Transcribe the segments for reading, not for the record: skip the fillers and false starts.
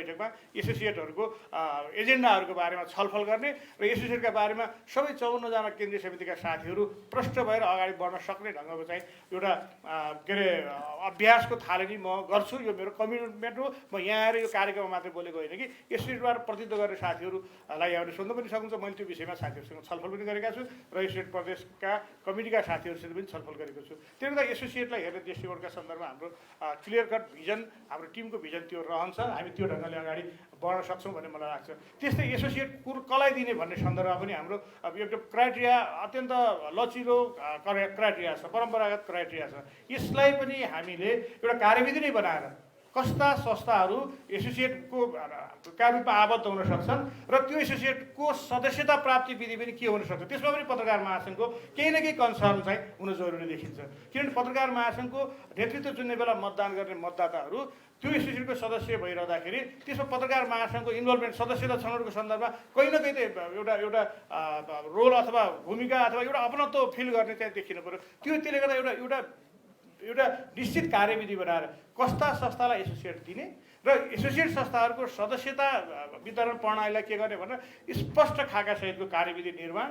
बैठकमा एसोसिएटहरूको एजेन्डाहरूको बारेमा छलफल गर्ने र एसोसिएटका बारेमा सबै 54 जना केन्द्रीय समितिका साथीहरू प्रष्ट भएर अगाडि बढ्न सक्ने ढङ्गको चाहिँ एउटा के अरे अभ्यासको थालनी म गर्छु। यो मेरो कमिटमेन्ट हो। म यहाँ आएर यो कार्यक्रममा मात्रै बोलेको होइन कि एसोसिएटबाट प्रतिनिधित्व गर्ने साथीहरूलाई यहाँले सोध्न पनि सक्नुहुन्छ। मैले त्यो विषयमा साथीहरूसँग छलफल पनि गरेका छु र एसोसिएट प्रदेशका कमिटीका साथीहरूसित पनि छलफल गरेको छु। त्यसले गर्दा एसोसिएटलाई हेर्ने दृष्टिकोणका सन्दर्भमा हाम्रो क्लियर कट भिजन, हाम्रो टिमको भिजन त्यो रहन्छ। हामी त्यो ढङ्गले अगाडि बढ्न सक्छौँ भन्ने मलाई लाग्छ। त्यस्तै एसोसिएट कसलाई दिने भन्ने सन्दर्भमा पनि हाम्रो एउटा क्राइटेरिया अत्यन्त लचिलो क्राइटेरिया छ, परम्परागत क्राइटेरिया छ। यसलाई पनि हामीले एउटा कार्यविधि नै बनाएर कस्ता संस्थाहरू एसोसिएटको का रूपमा आबद्ध हुन सक्छन् र त्यो एसोसिएटको सदस्यता प्राप्ति विधि पनि के हुन सक्छ, त्यसमा पनि पत्रकार महासङ्घको केही न केही कन्सर्न चाहिँ हुन जरुरी देखिन्छ। किनभने पत्रकार महासङ्घको नेतृत्व चुन्ने बेला मतदान गर्ने मतदाताहरू त्यो एसोसिएटको सदस्य भइरहँदाखेरि त्यसमा पत्रकार महासङ्घको इन्भल्भमेन्ट सदस्यता छनौटको सन्दर्भमा कहीँ न कहीँ एउटा एउटा रोल अथवा भूमिका अथवा एउटा अपनत्व फिल गर्ने चाहिँ देखिनु पऱ्यो। त्यसले गर्दा एउटा एउटा निश्चित कार्यविधि बनाएर कस्ता संस्थालाई एसोसिएट दिने र एसोसिएट संस्थाहरूको सदस्यता वितरण प्रणालीलाई के गर्ने भनेर स्पष्ट खाका सहितको कार्यविधि निर्माण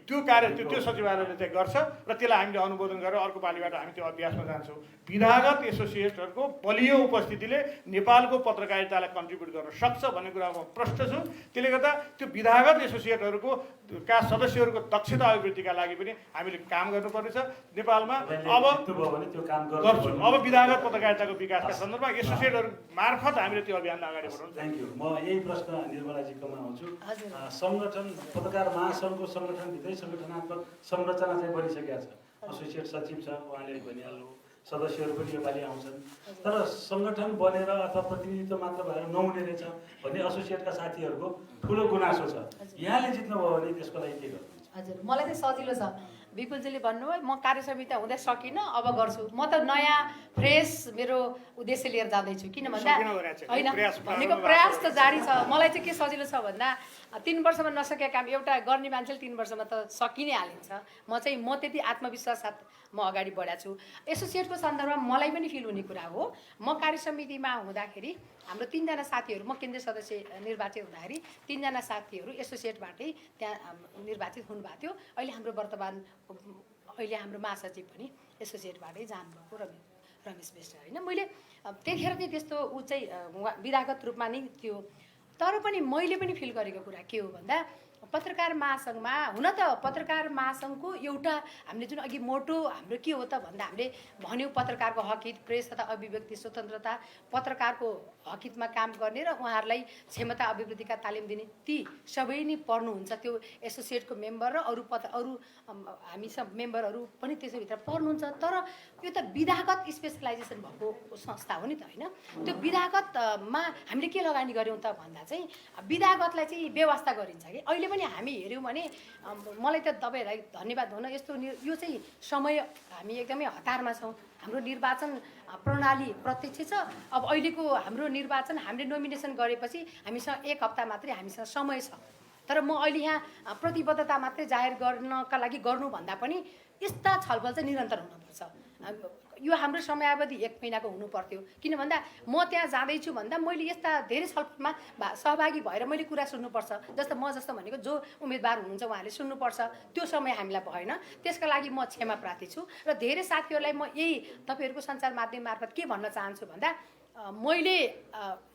त्यो सचिवालयले चाहिँ गर्छ र त्यसलाई हामीले अनुमोदन गरेर अर्को पालिबाट हामी त्यो अभ्यासमा जान्छौँ। विधागत एसोसिएटहरूको बलियो उपस्थितिले नेपालको पत्रकारितालाई कन्ट्रिब्युट गर्न सक्छ भन्ने कुरामा प्रष्ट छु। त्यसले गर्दा त्यो विधागत एसोसिएटहरूको सदस्यहरूको दक्षता अभिवृद्धिका लागि पनि हामीले काम गर्नुपर्नेछ नेपालमा। अब गर्छौँ। अब विधागत पत्रकारिताको विकासका सन्दर्भमा एसोसिएटहरू मार्फत हामीले त्यो अभियानलाई अगाडि बढाउँ। Thank you. म यही प्रश्न निर्मलाजीकोमा आउँछु। सङ्गठन पत्रकार महासङ्घको सङ्गठनभित्रै सङ्गठनात्मक संरचना चाहिँ बनिसकेका छ। एसोसिएट सचिव छ, उहाँले भनिहाल्नु, सदस्यहरू पनि योपालि आउँछन्। तर सङ्गठन बनेर अथवा प्रतिनिधित्व मात्र भएर नहुने रहेछ भन्ने एसोसिएटका साथीहरूको ठुलो गुनासो छ। यहाँले जित्नुभयो भने त्यसको लागि के गर्नुहुन्छ? हजुर, मलाई चाहिँ सजिलो छ। विपुलजीले भन्नुभयो म कार्यसमिति हुँदै सकिनँ, अब गर्छु। म त नयाँ फ्रेस मेरो उद्देश्य लिएर जाँदैछु। किन भन्दा होइन भनेको प्रयास त जारी छ। मलाई चाहिँ के सजिलो छ भन्दा 3 वर्षमा नसकेका काम एउटा गर्ने मान्छेले 3 वर्षमा त सकि नै हालिन्छ। म त्यति आत्मविश्वास साथ म अगाडि बढाएको छु। एसोसिएटको सन्दर्भमा मलाई पनि फिल हुने कुरा हो। म कार्यसमितिमा हुँदाखेरि हाम्रो 3 जना साथीहरू, म केन्द्रीय सदस्य निर्वाचित हुँदाखेरि 3 जना साथीहरू एसोसिएटबाटै त्यहाँ निर्वाचित हुनुभएको थियो। अहिले हाम्रो हाम्रो महासचिव पनि एसोसिएटबाटै जानुभएको रमेश बेस्ट होइन। मैले त्यतिखेर चाहिँ त्यस्तो ऊ चाहिँ विधागत रूपमा नै थियो। तर पनि मैले पनि फिल गरेको कुरा के हो भन्दा पत्रकार महासङ्घमा हुन त पत्रकार महासङ्घको एउटा हामीले जुन अघि मोटो हाम्रो के हो त भन्दा हामीले भन्यौँ पत्रकारको हकहित, प्रेस तथा अभिव्यक्ति स्वतन्त्रता, पत्रकारको हकहितमा काम गर्ने र उहाँहरूलाई क्षमता अभिवृद्धिका तालिम दिने, ती सबै नै पर्नुहुन्छ। त्यो एसोसिएटको मेम्बर र अरू हामी सब मेम्बरहरू पनि त्यसैभित्र पर्नुहुन्छ। तर यो त विधागत स्पेसलाइजेसन भएको संस्था हो नि त होइन। त्यो विधागतमा हामीले के लगानी गऱ्यौँ त भन्दा चाहिँ विधागतलाई चाहिँ व्यवस्था गरिन्छ कि अहिले पनि हामी हेऱ्यौँ भने मलाई त तपाईँहरूलाई धन्यवाद हुन यस्तो यो चाहिँ समय हामी एकदमै हतारमा छौँ। हाम्रो निर्वाचन प्रणाली प्रत्यक्ष छ। अब अहिलेको हाम्रो निर्वाचन हामीले नोमिनेसन गरेपछि हामीसँग 1 हप्ता मात्रै हामीसँग समय छ। तर म अहिले यहाँ प्रतिबद्धता मात्रै जाहेर गर्नका लागि गर्नुभन्दा पनि यस्ता छलफल चाहिँ निरन्तर हुनुपर्छ। यो हाम्रो समयावधि 1 महिनाको हुनु पर्थ्यो। किन भन्दा म त्यहाँ जाँदैछु भन्दा मैले यस्ता धेरै छलफलमा सहभागी भएर मैले कुरा सुन्नुपर्छ। जस्तो म जस्तो भनेको जो उम्मेदवार हुनुहुन्छ उहाँले सुन्नुपर्छ। त्यो समय हामीलाई भएन। त्यसका लागि म क्षमा प्रार्थी छु। र धेरै साथीहरूलाई म यही तपाईँहरूको सञ्चार माध्यम मार्फत के भन्न चाहन्छु भन्दा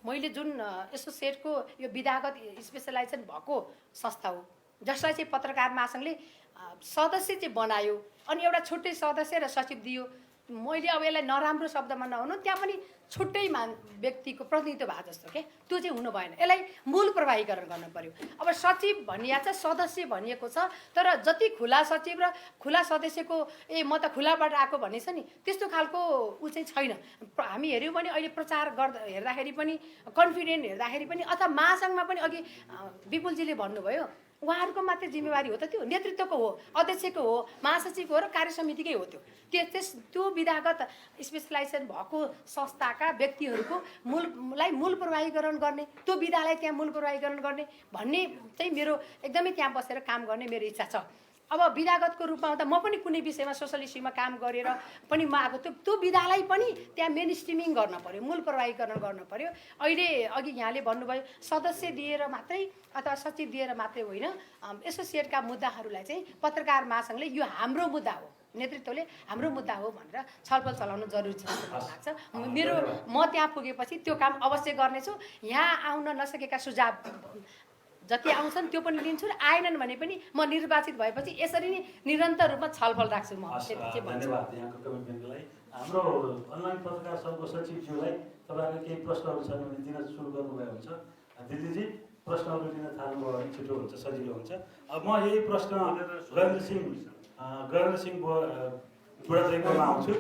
मैले जुन एसोसिएटको यो विधागत स्पेसलाइजेसन भएको संस्था हो जसलाई चाहिँ पत्रकार महासङ्घले सदस्य चाहिँ बनायो अनि एउटा छुट्टै सदस्य र सचिव दियो। मैले अब यसलाई नराम्रो शब्दमा नहुनु, त्यहाँ पनि छुट्टै व्यक्तिको प्रतिनिधित्व भए जस्तो के त्यो चाहिँ हुनु भएन। यसलाई मूल प्रवाहीकरण गर्नु पर्यो। अब सचिव भनिया छ, सदस्य भनिएको छ, तर जति खुला सचिव र खुला सदस्यको म त खुलाबाट आएको भन्ने छ नि त्यस्तो खालको ऊ चाहिँ छैन। हामी हेऱ्यौँ भने अहिले प्रचार हेर्दाखेरि पनि कन्फिडेन्ट हेर्दाखेरि पनि अथवा महासङ्घमा पनि अघि विपुलजीले भन्नुभयो उहाँहरूको मात्रै जिम्मेवारी हो त, त्यो नेतृत्वको हो, अध्यक्षको हो, महासचिवको हो र कार्यसमितिकै हो। त्यो विधागत स्पेसलाइजेसन भएको संस्थाका व्यक्तिहरूको मूल प्रवाहीकरण गर्ने, त्यो विधालाई त्यहाँ मूल प्रवाहीकरण गर्ने भन्ने चाहिँ मेरो एकदमै त्यहाँ बसेर काम गर्ने मेरो इच्छा छ। अब विधागतको रूपमा त म पनि कुनै विषयमा सोसल इस्युमा काम गरेर पनि म आएको त्यो विधालाई पनि त्यहाँ मेन स्ट्रिमिङ गर्न पर्यो, मूल प्रवाहीकरण गर्न पर्यो। अहिले अघि यहाँले भन्नुभयो सदस्य दिएर मात्रै अथवा सचिव दिएर मात्रै होइन, एसोसिएटका मुद्दाहरूलाई चाहिँ पत्रकार महासङ्घले यो हाम्रो मुद्दा हो, नेतृत्वले हाम्रो मुद्दा हो भनेर छलफल चलाउनु जरुरी छ जस्तो मलाई लाग्छ। म त्यहाँ पुगेपछि त्यो काम अवश्य गर्नेछु। यहाँ आउन नसकेका सुझाव जति आउँछन् त्यो पनि लिन्छु र आएनन् भने पनि म निर्वाचित भएपछि यसरी नै निरन्तर रूपमा छलफल राख्छु। म धन्यवाद यहाँको कमिटमेन्टको लागि। हाम्रो अनलाइन पत्रकार सङ्घको सचिवज्यूलाई तपाईँहरूले केही प्रश्नहरू छन् भने दिन सुरु गर्नुभयो हुन्छ। दिल्लीजी प्रश्नहरू लिन थाल्नुभयो भने छिटो हुन्छ, सजिलो हुन्छ। अब म यही प्रश्न गजेन्द्र सिंह बुढाथोकीमा आउँछु।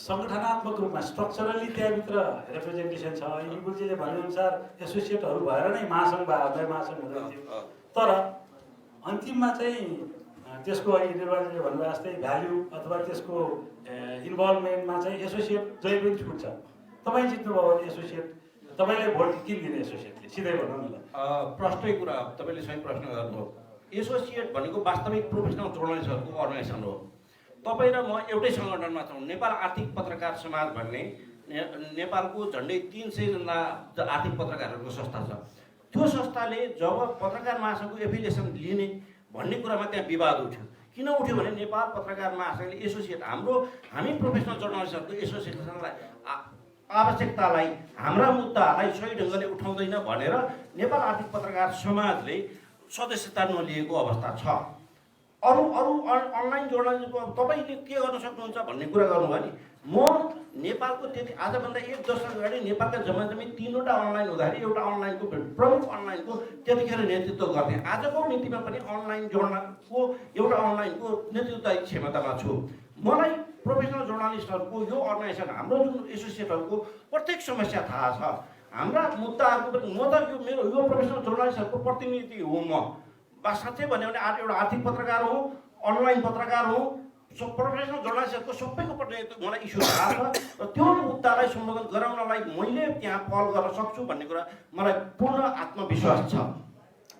सङ्गठनात्मक रूपमा स्ट्रक्चरली त्यहाँभित्र रिप्रेजेन्टेसन छ। विपुलजीले भनेअनुसार एसोसिएटहरू भएर नै महासङ्घ महासङ्घ हुँदै थियो, तर अन्तिममा चाहिँ त्यसको अहिले निर्वाचनले भन्नुभयो जस्तै भ्याल्यु अथवा त्यसको इन्भल्भमेन्टमा चाहिँ एसोसिएट जहिले पनि छुट्छ। तपाईँ जित्नुभयो भने एसोसिएट तपाईँले भोट किन दिने एसोसिएटले, सिधै भनौँ न। प्रश्नै कुरा तपाईँले सही प्रश्न गर्नुभयो। एसोसिएट भनेको वास्तविक प्रोफेसनल जर्नलिस्टहरूको अर्गनाइजेसन हो। तपाईँ र म एउटै सङ्गठनमा छौँ। नेपाल आर्थिक पत्रकार समाज भन्ने नेपालको झन्डै 300 जना आर्थिक पत्रकारहरूको संस्था छ। त्यो संस्थाले जब पत्रकार महासङ्घको एफिलिएसन लिने भन्ने कुरामा त्यहाँ विवाद उठ्यो। किन उठ्यो भने नेपाल पत्रकार महासङ्घले एसोसिएट हामी प्रोफेसनल जर्नलिस्टहरूको एसोसिएसनलाई आवश्यकतालाई, हाम्रा मुद्दाहरूलाई सही ढङ्गले उठाउँदैन भनेर नेपाल आर्थिक पत्रकार समाजले सदस्यता नलिएको अवस्था छ। अरू अनलाइन जर्नलिजमको तपाईँले के गर्न सक्नुहुन्छ भन्ने कुरा गर्नुभयो नि। म नेपालको त्यति आजभन्दा 1 दशक अगाडि नेपालका जम्मा 3वटा अनलाइन हुँदाखेरि एउटा अनलाइनको प्रमुख अनलाइनको त्यतिखेर नेतृत्व गर्ने। आजको मितिमा पनि अनलाइन जर्नलको एउटा अनलाइनको नेतृत्व क्षमतामा छु। मलाई प्रोफेसनल जर्नलिस्टहरूको यो अर्गनाइजेसन हाम्रो जुन एसोसिएटहरूको प्रत्येक समस्या थाहा छ। हाम्रा मुद्दाहरूको पनि म त मेरो यो प्रोफेसनल जर्नलिस्टहरूको प्रतिनिधि हो। म साँच्चै भन्यो भने एउटा आर्थिक पत्रकार हो, अनलाइन पत्रकार हो, प्रोफेसनल जर्नलिस्टहरूको सबैको प्रतिनिधित्व मलाई इस्यु थाहा छ र त्यो मुद्दालाई सम्बोधन गराउनलाई मैले त्यहाँ पहल गर्न सक्छु भन्ने कुरा मलाई पूर्ण आत्मविश्वास छ।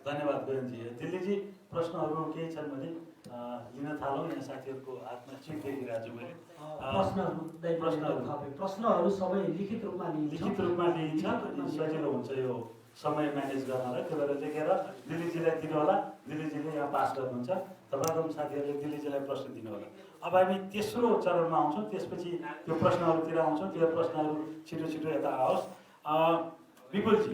धन्यवाद गोविन्दजी। दिल्लीजी प्रश्नहरू केही छन् भने लिन थालौँ। यहाँ साथीहरूको हातमा चिट देखिरहेको छु मैले। प्रश्नहरू सबै लिखित रूपमा लिइन्छ अनि सजिलो हुन्छ यो समय म्यानेज गर्नलाई। त्यो भएर लेखेर दिल्लीजीलाई दिनु होला, दिल्लीजीले यहाँ पास गर्नुहुन्छ। तपाईँको साथीहरूले दिल्लीजीलाई प्रश्न दिनु होला। अब हामी तेस्रो चरणमा आउँछौँ, त्यसपछि त्यो प्रश्नहरूतिर आउँछौँ। त्यो प्रश्नहरू छिटो छिटो यता आओस्। विपुलजी,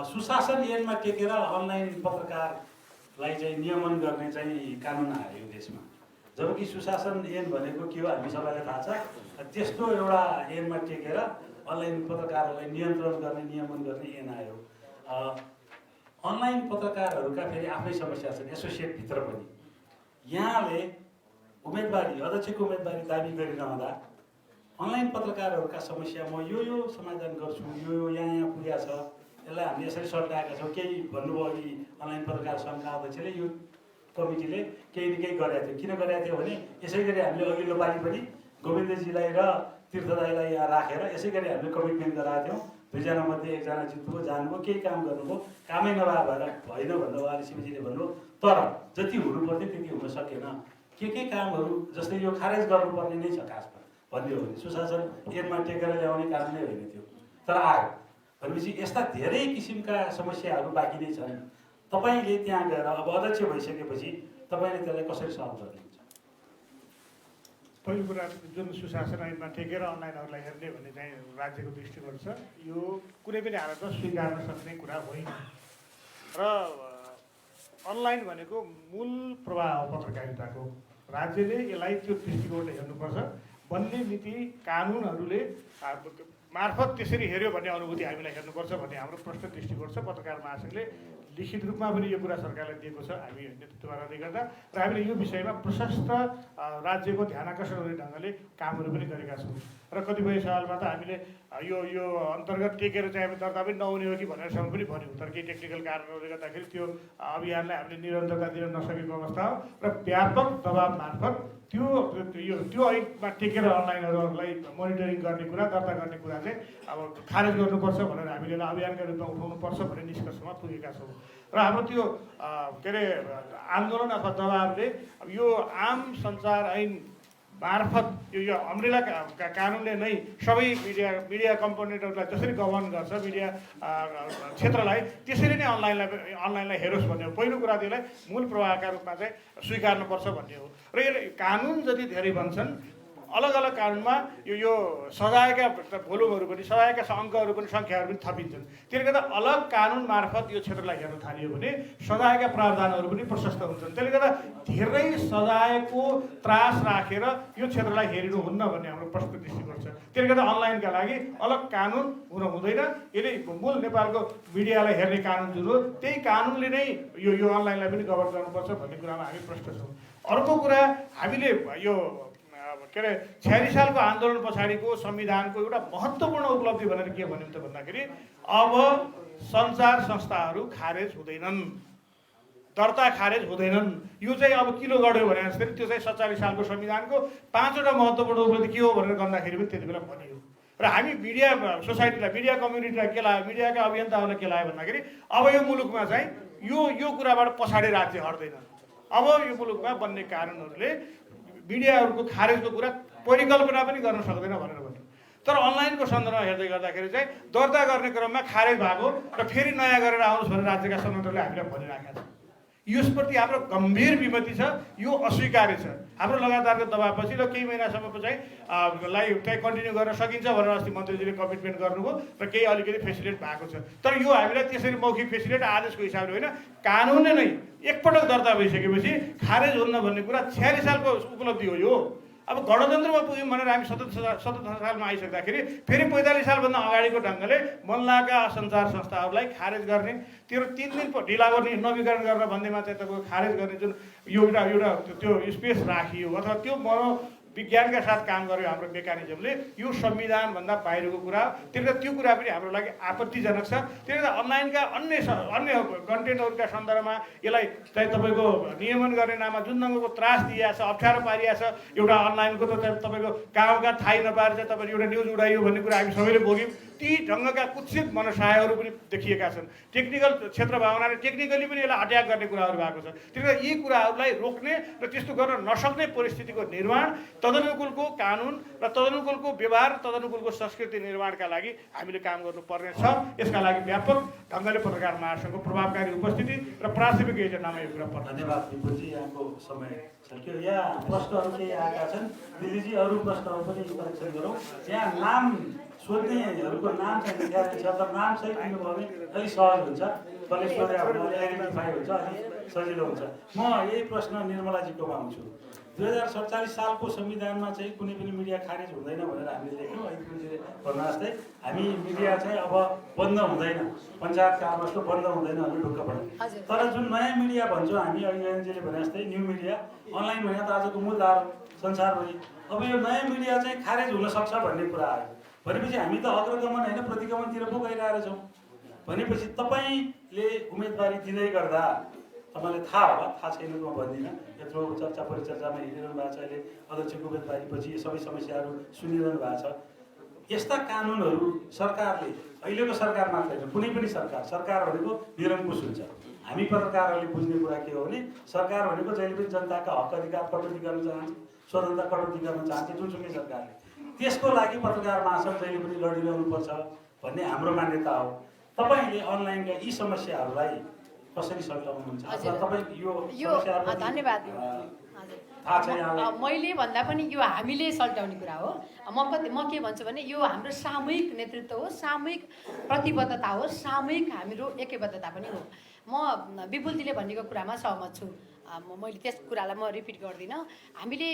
सुशासन ऐनमा टेकेर अनलाइन पत्रकारलाई चाहिँ नियमन गर्ने चाहिँ कानुन आयो यो देशमा। जबकि सुशासन ऐन भनेको के हो हामी सबैलाई थाहा छ। त्यस्तो एउटा ऐनमा टेकेर अनलाइन पत्रकारहरूलाई नियन्त्रण गर्ने नियमन गर्ने ऐन आयो। अनलाइन पत्रकारहरूका फेरि आफ्नै समस्या छन् एसोसिएटभित्र पनि। यहाँले उम्मेदवारी अध्यक्षको उम्मेदवारी दाबी गरिरहँदा अनलाइन पत्रकारहरूका समस्या म यो समाधान गर्छु, यो यहाँ पुगेको छ, यसलाई हामीले यसरी सल्टाएका छौँ। केही भन्नुभयो कि अनलाइन पत्रकार सङ्घका अध्यक्षले यो कमिटीले केही न केही गरेको थियो। किन गरेको थियो भने यसै गरी हामीले अघिल्लो पालि पनि गोविन्दजीलाई र तीर्थदाईलाई यहाँ राखेर यसै गरी हामीले कमिटमेन्ट गराएको थियौँ। 2 जना मध्ये 1 जना जित्नुभयो, जानुभयो, केही काम गर्नुभयो, कामै नभए भएर होइन भन्नु उहाँले शिवजीले भन्नुभयो। तर जति हुनु पर्थ्यो त्यति हुन सकेन। के कामहरू जस्तै यो खारेज गर्नुपर्ने नै छ खासमा भन्ने हो भने सुशासन ऐनमा टेकेर ल्याउने कानुनै होइन त्यो, तर आयो भनेपछि यस्ता धेरै किसिमका समस्याहरू बाँकी नै छन्। तपाईँले त्यहाँ गएर अब अध्यक्ष भइसकेपछि तपाईँले त्यसलाई कसरी सल्भ गर्नुहुन्छ? पहिलो कुरा जुन सुशासन ऐनमा टेकेर अनलाइनहरूलाई हेर्ने भन्ने चाहिँ राज्यको दृष्टिकोण छ। यो कुनै पनि हालतमा स्वीकार्न सक्ने कुरा होइन र अनलाइन भनेको मूल प्रवाह हो पत्रकारिताको। राज्यले यसलाई त्यो दृष्टिकोणले हेर्नुपर्छ। बन्ने नीति कानुनहरूले मार्फत त्यसरी हेऱ्यो भन्ने अनुभूति हामीलाई हेर्नुपर्छ भन्ने हाम्रो प्रश्न दृष्टिकोण छ। पत्रकार महासङ्घले लिखित रूपमा पनि यो कुरा सरकारलाई दिएको छ हामी नेतृत्वमा रहँदै गर्दा, र हामीले यो विषयमा प्रशस्त राज्यको ध्यान आकर्षण हुने ढङ्गले कामहरू पनि गरेका छौँ। र कतिपय सवालमा त हामीले यो अन्तर्गत टेकेर चाहिँ हामी दर्ता पनि नहुने हो कि भनेरसम्म पनि भन्यौँ। तर केही टेक्निकल कारणहरूले गर्दाखेरि त्यो अभियानलाई हामीले निरन्तरता दिन नसकेको अवस्था हो र व्यापक दबाव मार्फत त्यो ऐनमा टेकेर अनलाइनहरूलाई मोनिटरिङ गर्ने कुरा, दर्ता गर्ने कुरा चाहिँ अब खारेज गर्नुपर्छ भनेर हामीले अभियानका रूपमा उठाउनुपर्छ भन्ने निष्कर्षमा पुगेका छौँ। र हाम्रो त्यो के अरे आन्दोलन अथवा दबावले यो आम सञ्चार ऐन मार्फत यो अम्ब्रेला कानुनले नै सबै मिडिया कम्पोनेन्टहरूलाई जसरी गभर्न गर्छ मिडिया क्षेत्रलाई त्यसरी नै अनलाइनलाई हेरोस् भन्ने हो। पहिलो कुरा त्यसलाई मूल प्रवाहका रूपमा चाहिँ स्वीकार्नुपर्छ भन्ने हो। र यो कानुन जति धेरै भन्छन् अलग अलग कानुनमा यो सजायका भोल्युमहरू पनि सजायका अङ्कहरू पनि सङ्ख्याहरू पनि थपिन्छन्। त्यसले गर्दा अलग कानुन मार्फत यो क्षेत्रलाई हेर्न थालियो भने सजायका प्रावधानहरू पनि प्रशस्त हुन्छन्। त्यसले गर्दा धेरै सजायको त्रास राखेर यो क्षेत्रलाई हेरिनुहुन्न भन्ने हाम्रो प्रश्न दृष्टिकोण छ। त्यसले गर्दा अनलाइनका लागि अलग कानुन हुन हुँदैन। यदि मूल नेपालको मिडियालाई हेर्ने कानुन जुन हो त्यही कानुनले नै यो अनलाइनलाई पनि गभर्न गर्नुपर्छ भन्ने कुरामा हामी प्रष्ट छौँ। अर्को कुरा हामीले यो के अरे 46 सालको आन्दोलन पछाडिको संविधानको एउटा महत्त्वपूर्ण उपलब्धि भनेर के भन्यौँ त भन्दाखेरि अब सञ्चार संस्थाहरू खारेज हुँदैनन्, दर्ता खारेज हुँदैनन्। यो चाहिँ अब किलो गढ्यो भने जस्तै त्यो चाहिँ 47 सालको संविधानको 5वटा महत्त्वपूर्ण उपलब्धि के हो भनेर गर्दाखेरि पनि त्यति बेला भनियो। र हामी मिडिया सोसाइटीलाई मिडिया कम्युनिटीलाई के लाग्यो, मिडियाका अभियन्ताहरूलाई के लाग्यो भन्दाखेरि अब यो मुलुकमा चाहिँ यो कुराबाट पछाडि राज्य हट्दैन। अब यो मुलुकमा बन्ने कानुनहरूले मिडियाहरूको खारेजको कुरा परिकल्पना पनि गर्न सक्दैन भनेर भन्यो। तर अनलाइनको सन्दर्भमा हेर्दै गर्दाखेरि चाहिँ दर्ता गर्ने क्रममा खारेज भएको र फेरि नयाँ गरेर आउनुहोस् भनेर राज्यका संगठनले हामीलाई भनिराखेका छ। यसप्रति हाम्रो गम्भीर विमति छ, यो अस्वीकार्य छ। हाम्रो लगातारको दबावपछि र केही महिनासम्म चाहिँ चाहिँ कन्टिन्यू गर्न सकिन्छ भनेर अस्ति मन्त्रीजीले कमिटमेन्ट गर्नुभयो र केही अलिकति फेसिलिट भएको छ। तर यो हामीलाई त्यसरी मौखिक फेसिलिट आदेशको हिसाबले होइन, कानुनले नै एकपटक दर्ता भइसकेपछि खारेज हुन्न भन्ने कुरा 46 सालको उपलब्धि हो यो। अब गणतन्त्रमा पुग्यौँ भनेर हामी 77 सालमा आइसक्दाखेरि फेरि 45 सालभन्दा अगाडिको ढङ्गले मल्लाका सञ्चार संस्थाहरूलाई खारेज गर्ने, त्यो 3 दिन ढिला गर्ने, नवीकरण गरेर भन्दैमा चाहिँ तपाईँको खारेज गर्ने जुन एउटा त्यो स्पेस राखियो अथवा त्यो विज्ञानका साथ काम गर्यो हाम्रो मेकानिजमले, यो संविधानभन्दा बाहिरको कुरा। त्यसले त्यो कुरा पनि हाम्रो लागि आपत्तिजनक छ। त्यसले अनलाइनका अन्य कन्टेन्टहरूका सन्दर्भमा यसलाई चाहिँ तपाईँको नियमन गर्ने नाममा जुन ढङ्गको त्रास दिइएको छ, अप्ठ्यारो पारिएको छ, एउटा अनलाइनको त तपाईँको गाउँका थाहै नपाएर चाहिँ तपाईँले एउटा न्युज उडाइयो भन्ने कुरा हामी सबैले भोग्यौँ। ती ढङ्गका कुत्सित मनसायहरू पनि देखिएका छन्। टेक्निकल क्षेत्र भावनाले टेक्निकली पनि यसलाई अट्याक गर्ने कुराहरू भएको छ। त्यसले यी कुराहरूलाई रोक्ने र त्यस्तो गर्न नसक्ने परिस्थितिको निर्माण, तदनुकूलको कानुन र तदनुकूलको व्यवहार, तदनुकूलको संस्कृति निर्माणका लागि हामीले काम गर्नुपर्ने छ। यसका लागि व्यापक ढङ्गले पत्रकार महासङ्घको प्रभावकारी उपस्थिति र प्राथमिक एजेन्डामा यो कुरा पर्छ। धन्यवाद विपुलजी, यहाँको समय सकियो। यहाँ प्रश्नहरू केही आएका छन्, दिदीजी अरू प्रश्नहरू पनि कलेक्सन गरौँ। यहाँ नाम सोध्नेहरूको नाम चाहिँ लेखाएको छ, तर नाम सही दिनुभयो भने अलिक सहज हुन्छ, कसले सोध्या हुनाले आइडेन्टिफाई हुन्छ, अलिक सजिलो हुन्छ। म यही प्रश्न निर्मलाजीकोमा आउँछु। 2047 सालको संविधानमा चाहिँ कुनै पनि मिडिया खारेज हुँदैन भनेर हामीले लेख्यौँ। ऐतपुरजीले भन्नु जस्तै हामी मिडिया चाहिँ अब बन्द हुँदैन, पञ्चायतका जस्तो बन्द हुँदैन भने ढुक्क पर्छ। तर जुन नयाँ मिडिया भन्छौँ हामी, अघि भने जस्तै न्यू मिडिया, अनलाइन भने त आजको मूलधार संसारभरि। अब यो नयाँ मिडिया चाहिँ खारेज हुन सक्छ भन्ने कुरा आयो भनेपछि हामी त अग्रगमन होइन प्रतिगमनतिर पो गइरहेका छौँ। भनेपछि तपाईँले उम्मेदवारी दिँदै गर्दा तपाईँलाई थाहा होला, थाहा छैन म भन्दिनँ, यत्रो चर्चा परिचर्चामा हिँडिरहनु भएको छ, अहिले अध्यक्षको उम्मेदवारीपछि सबै समस्याहरू सुनिरहनु भएको छ। यस्ता कानुनहरू सरकारले, अहिलेको सरकार मात्र होइन कुनै पनि सरकार भनेको निरङ्कुश हुन्छ। हामी पत्रकारहरूले बुझ्ने कुरा के हो भने सरकार भनेको जहिले पनि जनताका हक अधिकार कटौती गर्न चाहन्छ, स्वतन्त्रता कटौती गर्न चाहन्छ जुनसुकै सरकारले। त्यसको लागि पत्रकार महासङ्घ जहिले पनि लडिरहनुपर्छ भन्ने हाम्रो मान्यता हो। तपाईँले अनलाइनका यी समस्याहरूलाई कसरी सल्टाउनुहुन्छ? धन्यवाद। मैले भन्दा पनि यो हामीले सल्टाउने कुरा हो। म के भन्छु भने यो हाम्रो सामूहिक नेतृत्व हो, सामूहिक प्रतिबद्धता हो, सामूहिक हाम्रो एकबद्धता पनि हो। म विपुलजीले भनेको कुरामा सहमत छु। मैले त्यस कुरालाई म रिपिट गर्दिनँ। हामीले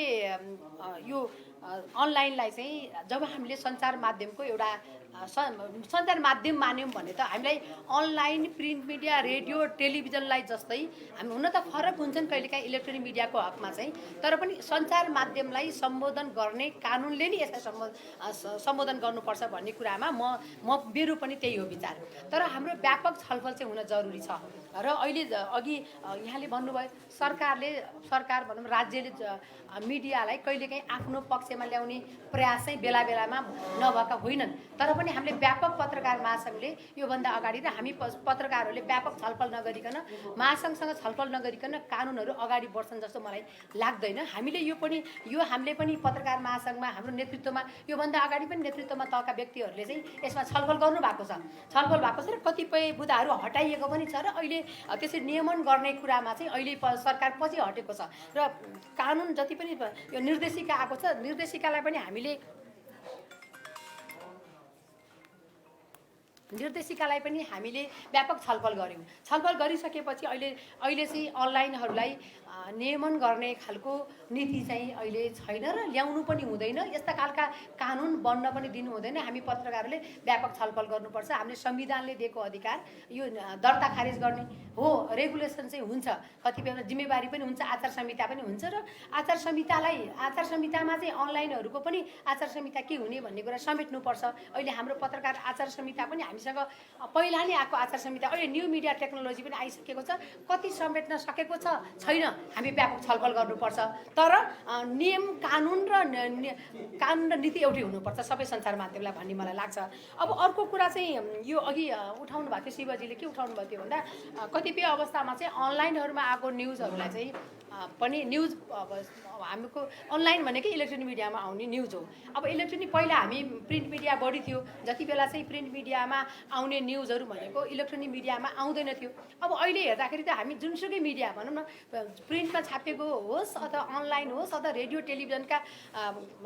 यो अनलाइनलाई चाहिँ जब हामीले सञ्चार माध्यमको एउटा सञ्चार माध्यम मान्यौँ भने त हामीलाई अनलाइन, प्रिन्ट मिडिया, रेडियो, टेलिभिजनलाई जस्तै हामी हुन त फरक हुन्छन् कहिलेकाहीँ इलेक्ट्रोनिक मिडियाको हकमा चाहिँ, तर पनि सञ्चार माध्यमलाई सम्बोधन गर्ने कानुनले नै यसलाई सम्बोधन गर्नुपर्छ भन्ने कुरामा मेरो पनि त्यही हो विचार। तर हाम्रो व्यापक छलफल चाहिँ हुन जरुरी छ। र अहिले अघि यहाँले भन्नुभयो सरकार भनौँ राज्यले मिडियालाई कहिलेकाहीँ आफ्नो पक्ष पक्षमा ल्याउने प्रयास चाहिँ बेला बेलामा नभएका होइनन्। तर पनि हामीले व्यापक पत्रकार महासङ्घले योभन्दा अगाडि र हामी पत्रकारहरूले व्यापक छलफल नगरिकन, महासङ्घसँग छलफल नगरिकन कानुनहरू अगाडि बढ्छन् जस्तो मलाई लाग्दैन। हामीले हामीले पनि पत्रकार महासङ्घमा हाम्रो नेतृत्वमा योभन्दा अगाडि पनि नेतृत्वमा तहका व्यक्तिहरूले चाहिँ यसमा छलफल गर्नुभएको छ र कतिपय बुदाहरू हटाइएको पनि छ र अहिले त्यसरी नियमन गर्ने कुरामा चाहिँ अहिले सरकार पछि हटेको छ र कानुन जति पनि यो निर्देशिका आएको छ, निर्देशिकालाई पनि हामीले व्यापक छलफल गऱ्यौँ। छलफल गरिसकेपछि अहिले चाहिँ अनलाइनहरूलाई नियमन गर्ने खालको नीति चाहिँ अहिले छैन र ल्याउनु पनि हुँदैन। यस्ता खालका कानुन बन्न पनि दिनु हुँदैन। हामी पत्रकारहरूले व्यापक छलफल गर्नुपर्छ। हामीले संविधानले दिएको अधिकार यो दर्ता खारेज गर्ने हो, रेगुलेसन चाहिँ हुन्छ, कतिपय जिम्मेवारी पनि हुन्छ, आचार संहिता पनि हुन्छ र आचार संहितामा चाहिँ अनलाइनहरूको पनि आचार संहिता के हुने भन्ने कुरा समेट्नुपर्छ। अहिले हाम्रो पत्रकार आचार संहिता पनि हामीसँग पहिला नै आएको आचार संहिता, अहिले न्यू मिडिया टेक्नोलोजी पनि आइसकेको छ, कति समेट्न सकेको छैन। हामी व्यापक छलफल गर्नुपर्छ। तर नियम कानुन र नीति एउटै हुनुपर्छ सबै सञ्चार माध्यमलाई भन्ने मलाई लाग्छ। अब अर्को कुरा चाहिँ यो अघि उठाउनु भएको थियो शिवजीले, के उठाउनु भएको थियो भन्दा कतिपय अवस्थामा चाहिँ अनलाइनहरूमा आएको न्युजहरूलाई चाहिँ पनि न्युज अब हामीको अनलाइन भनेकै इलेक्ट्रोनिक मिडियामा आउने न्युज हो। अब इलेक्ट्रोनिक पहिला हामी प्रिन्ट मिडिया बढी थियो, जति बेला चाहिँ प्रिन्ट मिडियामा आउने न्युजहरू भनेको इलेक्ट्रोनिक मिडियामा आउँदैन थियो। अब अहिले हेर्दाखेरि त हामी जुनसुकै मिडिया भनौँ न, प्रिन्टमा छापेको होस् अथवा अनलाइन होस् अथवा रेडियो टेलिभिजनका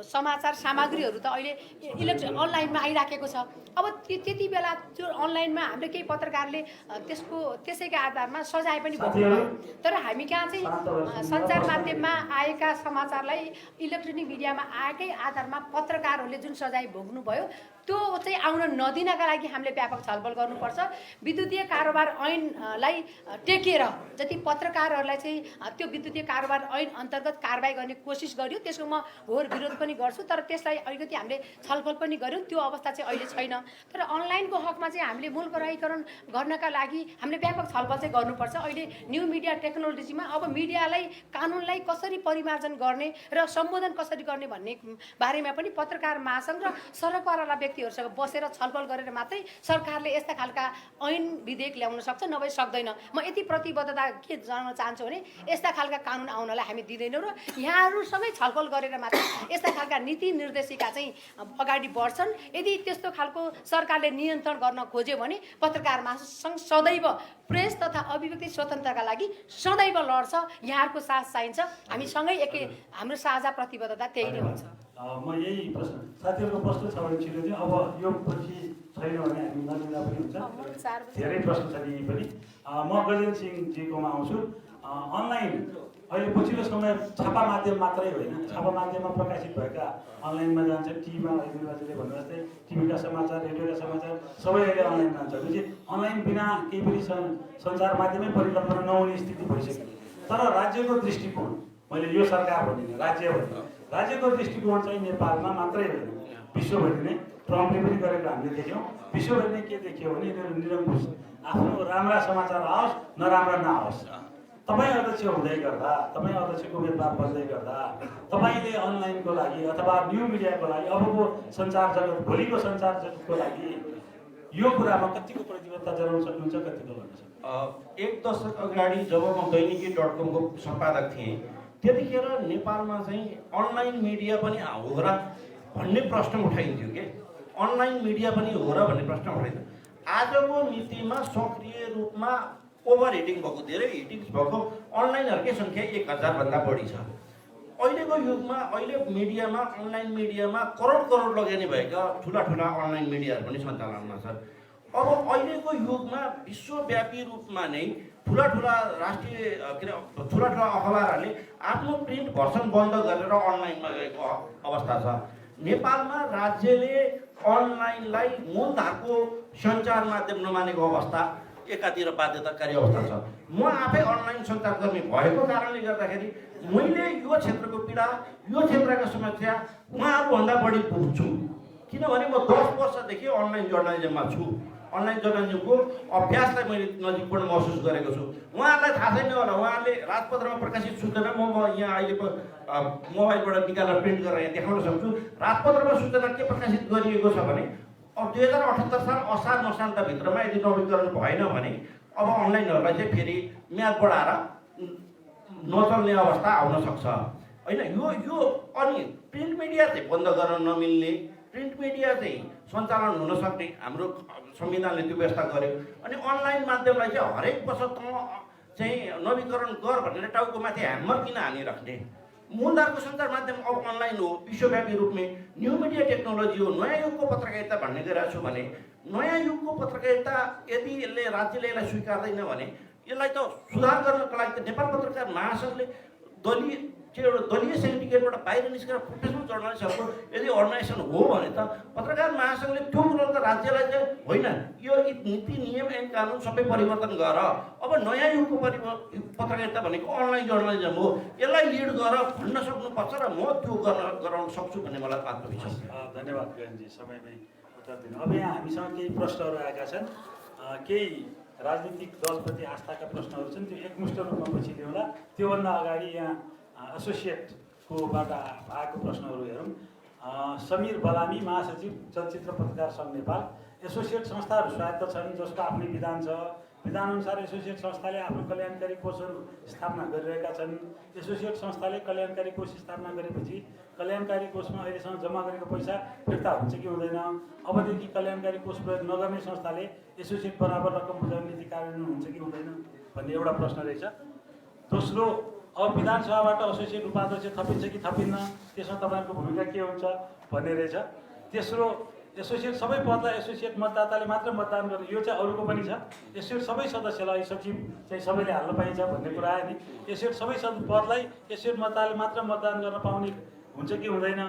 समाचार सामग्रीहरू त अहिले अनलाइनमा आइराखेको छ। अब त्यति बेला त्यो अनलाइनमा हाम्रो केही पत्रकारले त्यसैका आधारमा सजाय पनि भोग्नु, तर हामी कहाँ चाहिँ सञ्चार माध्यममा आएका समाचारलाई इलेक्ट्रोनिक मिडियामा आएकै आधारमा पत्रकारहरूले जुन सजाय भोग्नुभयो त्यो चाहिँ आउन नदिनका लागि हामीले व्यापक छलफल गर्नुपर्छ। विद्युतीय कारोबार ऐनलाई टेकेर जति पत्रकारहरूलाई चाहिँ त्यो विद्युतीय कारोबार ऐन अन्तर्गत कारबाही गर्ने कोसिस गर्यो, त्यसको म घोर विरोध पनि गर्छु। तर त्यसलाई अलिकति हामीले छलफल पनि गऱ्यौँ, त्यो अवस्था चाहिँ अहिले छैन। तर अनलाइनको हकमा चाहिँ हामीले मूल ग्राहीकरण गर्नका लागि हामीले व्यापक छलफल चाहिँ गर्नुपर्छ। अहिले न्यू मिडिया टेक्नोलोजीमा अब मिडियालाई कानुनलाई कसरी परिमार्जन गर्ने र सम्बोधन कसरी गर्ने भन्ने बारेमा पनि पत्रकार महासङ्घ र सरकारवाला व्यक्तिहरूसँग बसेर छलफल गरेर मात्रै सरकारले यस्ता खालका ऐन विधेयक ल्याउन सक्छ, नभए सक्दैन। म यति प्रतिबद्धता के जनाउन चाहन्छु भने यस्ता खालका कानुन आउनलाई हामी दिँदैनौँ र यहाँहरूसँगै छलफल गरेर मात्रै यस्ता खालका नीति निर्देशिका चाहिँ अगाडि बढ्छन्। यदि त्यस्तो खालको सरकारले नियन्त्रण गर्न खोज्यो भने पत्रकार महासङ्घ सदैव प्रेस तथा अभिव्यक्ति स्वतन्त्रताका लागि सदैव लड्छ। यहाँहरूको साथ चाहिन्छ, हामीसँगै हाम्रो साझा प्रतिबद्धता त्यही नै हुन्छ। म यही प्रश्न साथीहरूको प्रश्न छ भने छिटो चाहिँ, अब यो पछि छैन भने हामी नलिँदा पनि हुन्छ। धेरै प्रश्न छ यी पनि। म गजेन्द्र सिंहजीकोमा आउँछु। अनलाइन अहिले पछिल्लो समय छापा माध्यम मात्रै होइन, छापा माध्यममा प्रकाशित भएका अनलाइनमा जान्छ। टिभीमा निर्वाचनले भन्नु जस्तै टिभीका समाचार, रेडियोका समाचार सबै अहिले अनलाइन जान्छ। जुन चाहिँ अनलाइन बिना केही पनि सञ्चार माध्यमै परिकल्पना नहुने स्थिति भइसक्यो। तर राज्यको दृष्टिकोण, मैले यो सरकार भन्दिनँ, राज्यको दृष्टिकोण चाहिँ नेपालमा मात्रै होइन, विश्वभरि नै ट्रम्पले पनि गरेको हामीले देख्यौँ। विश्वभरि नै के देखियो भने यिनीहरू निरङ्कुश, आफ्नो राम्रा समाचार आओस् नराम्रा नआओस्। तपाईँ अध्यक्ष हुँदै गर्दा, तपाईँ अध्यक्षको उम्मेदवार बन्दै गर्दा तपाईँले अनलाइनको लागि अथवा न्यू मिडियाको लागि, अबको सञ्चार जगत, भोलिको सञ्चार जगतको लागि यो कुरामा कतिको प्रतिबद्धता जनाउन सक्नुहुन्छ, कतिको भन्न सक्नुहुन्छ? 1 दशक अगाडि जब म दैनिकी.com को सम्पादक थिएँ, त्यतिखेर नेपालमा चाहिँ अनलाइन मिडिया पनि हो र भन्ने प्रश्न उठाइन्थ्यो के, अनलाइन मिडिया पनि हो र भन्ने प्रश्न उठाइन्थ्यो। आजको मितिमा सक्रिय रूपमा ओभर हिटिङ भएको, धेरै हिटिङ्स भएको अनलाइनहरूकै सङ्ख्या 1000 भन्दा बढी छ। अहिलेको युगमा अहिले मिडियामा, अनलाइन मिडियामा करोड लगानी भएका ठुला अनलाइन मिडियाहरू पनि सञ्चालनमा छन्। अब अहिलेको युगमा विश्वव्यापी रूपमा नै ठुला राष्ट्रिय ठुला अखबारहरूले आफ्नो प्रिन्ट भर्सन बन्द गरेर अनलाइनमा गएको अवस्था छ। नेपालमा राज्यले अनलाइनलाई मूलधारको सञ्चार माध्यम नमानेको अवस्था, एकातिर बाध्यताकारी अवस्था छ। म आफै अनलाइन सञ्चारकर्मी भएको कारणले गर्दाखेरि मैले यो क्षेत्रको पीडा, यो क्षेत्रका समस्या उहाँहरूभन्दा बढी बुझ्छु, किनभने म 10 वर्षदेखि अनलाइन जर्नलिजममा छु। अनलाइन जर्नलिजमको अभ्यासलाई मैले नजिकबाट महसुस गरेको छु। उहाँहरूलाई थाहा छैन होला, उहाँहरूले राजपत्रमा प्रकाशित सूचना म यहाँ अहिले मोबाइलबाट निकालेर प्रिन्ट गरेर यहाँ देखाउन सक्छु। राजपत्रमा सूचना के प्रकाशित गरिएको छ भने अब 2078 साल असार मसान्तभित्रमा यदि नवीकरण भएन भने अब अनलाइनहरूलाई चाहिँ फेरि म्याद बढाएर नचल्ने अवस्था आउन सक्छ होइन। यो अनि प्रिन्ट मिडिया चाहिँ बन्द गर्न नमिल्ने, प्रिन्ट मिडिया चाहिँ सञ्चालन हुन सक्ने हाम्रो संविधानले त्यो व्यवस्था गर्यो। अनि अनलाइन माध्यमलाई चाहिँ हरेक वर्ष त चाहिँ नवीकरण गर भनेर टाउको माथि ह्यामर किन हानिराख्ने? मूलधारको सञ्चार माध्यम अब अनलाइन हो, विश्वव्यापी रूपमै न्यू मिडिया टेक्नोलोजी हो, नयाँ युगको पत्रकारिता भन्ने गइरहेको छु भने नयाँ युगको पत्रकारिता यदि यसले राज्यले यसलाई स्वीकार्दैन भने यसलाई त सुधार गर्नको लागि त नेपाल पत्रकार महासङ्घले दलीय सेन्डिकेटबाट बाहिर निस्केर प्रोफेसनल जर्नलिस्टहरूको यदि अर्गनाइजेसन हो भने त पत्रकार महासङ्घले त्यो कुरो त राज्यलाई चाहिँ होइन, यो नीति नियम ऐन कानुन सबै परिवर्तन गर, अब नयाँ युगको पत्रकारिता भनेको अनलाइन जर्नलिजम हो, यसलाई लिड गर भन्न सक्नुपर्छ र म त्यो गराउन सक्छु भन्ने मलाई आत्मविश्वास छ। धन्यवाद गणजी, समयमै उत्तर दिनु। अब यहाँ हामीसँग केही प्रश्नहरू आएका छन्, केही राजनीतिक दलप्रति आस्थाका प्रश्नहरू छन्, त्यो एकमुष्ट रूपमा पछि ल्याउँला। त्योभन्दा अगाडि यहाँ एसोसिएटकोबाट आएको प्रश्नहरू हेरौँ। समीर बलामी, महासचिव चलचित्र पत्रकार सङ्घ नेपाल। एसोसिएट संस्थाहरू स्वायत्त छन् जसको आफ्नै विधान छ। विधानअनुसार एसोसिएट संस्थाले आफ्नो कल्याणकारी कोषहरू स्थापना गरिरहेका छन्। एसोसिएट संस्थाले कल्याणकारी कोष स्थापना गरेपछि कल्याणकारी कोषमा अहिलेसम्म जम्मा गरेको पैसा फिर्ता हुन्छ कि हुँदैन? अबदेखि कल्याणकारी कोष प्रयोग नगर्ने संस्थाले एसोसिएट बराबर रकम बुझाउने नीति कार्यान्वयन हुन्छ कि हुँदैन भन्ने एउटा प्रश्न रहेछ। दोस्रो, अब विधानसभाबाट एसोसिएट उपाध्यक्ष थपिन्छ कि थपिन्न, त्यसमा तपाईँहरूको भूमिका के हुन्छ भन्ने रहेछ। तेस्रो, एसोसिएट सबै पदलाई एसोसिएट मतदाताले मात्र मतदान गर्ने, यो चाहिँ अरूको पनि छ। एसोसिएट सबै सदस्यलाई सचिव चाहिँ सबैले हाल्न पाइन्छ भन्ने कुरा आयो नि। एसोसिएट सबै पदलाई एसोसिएट मतदाताले मात्र मतदान गर्न पाउने हुन्छ कि हुँदैन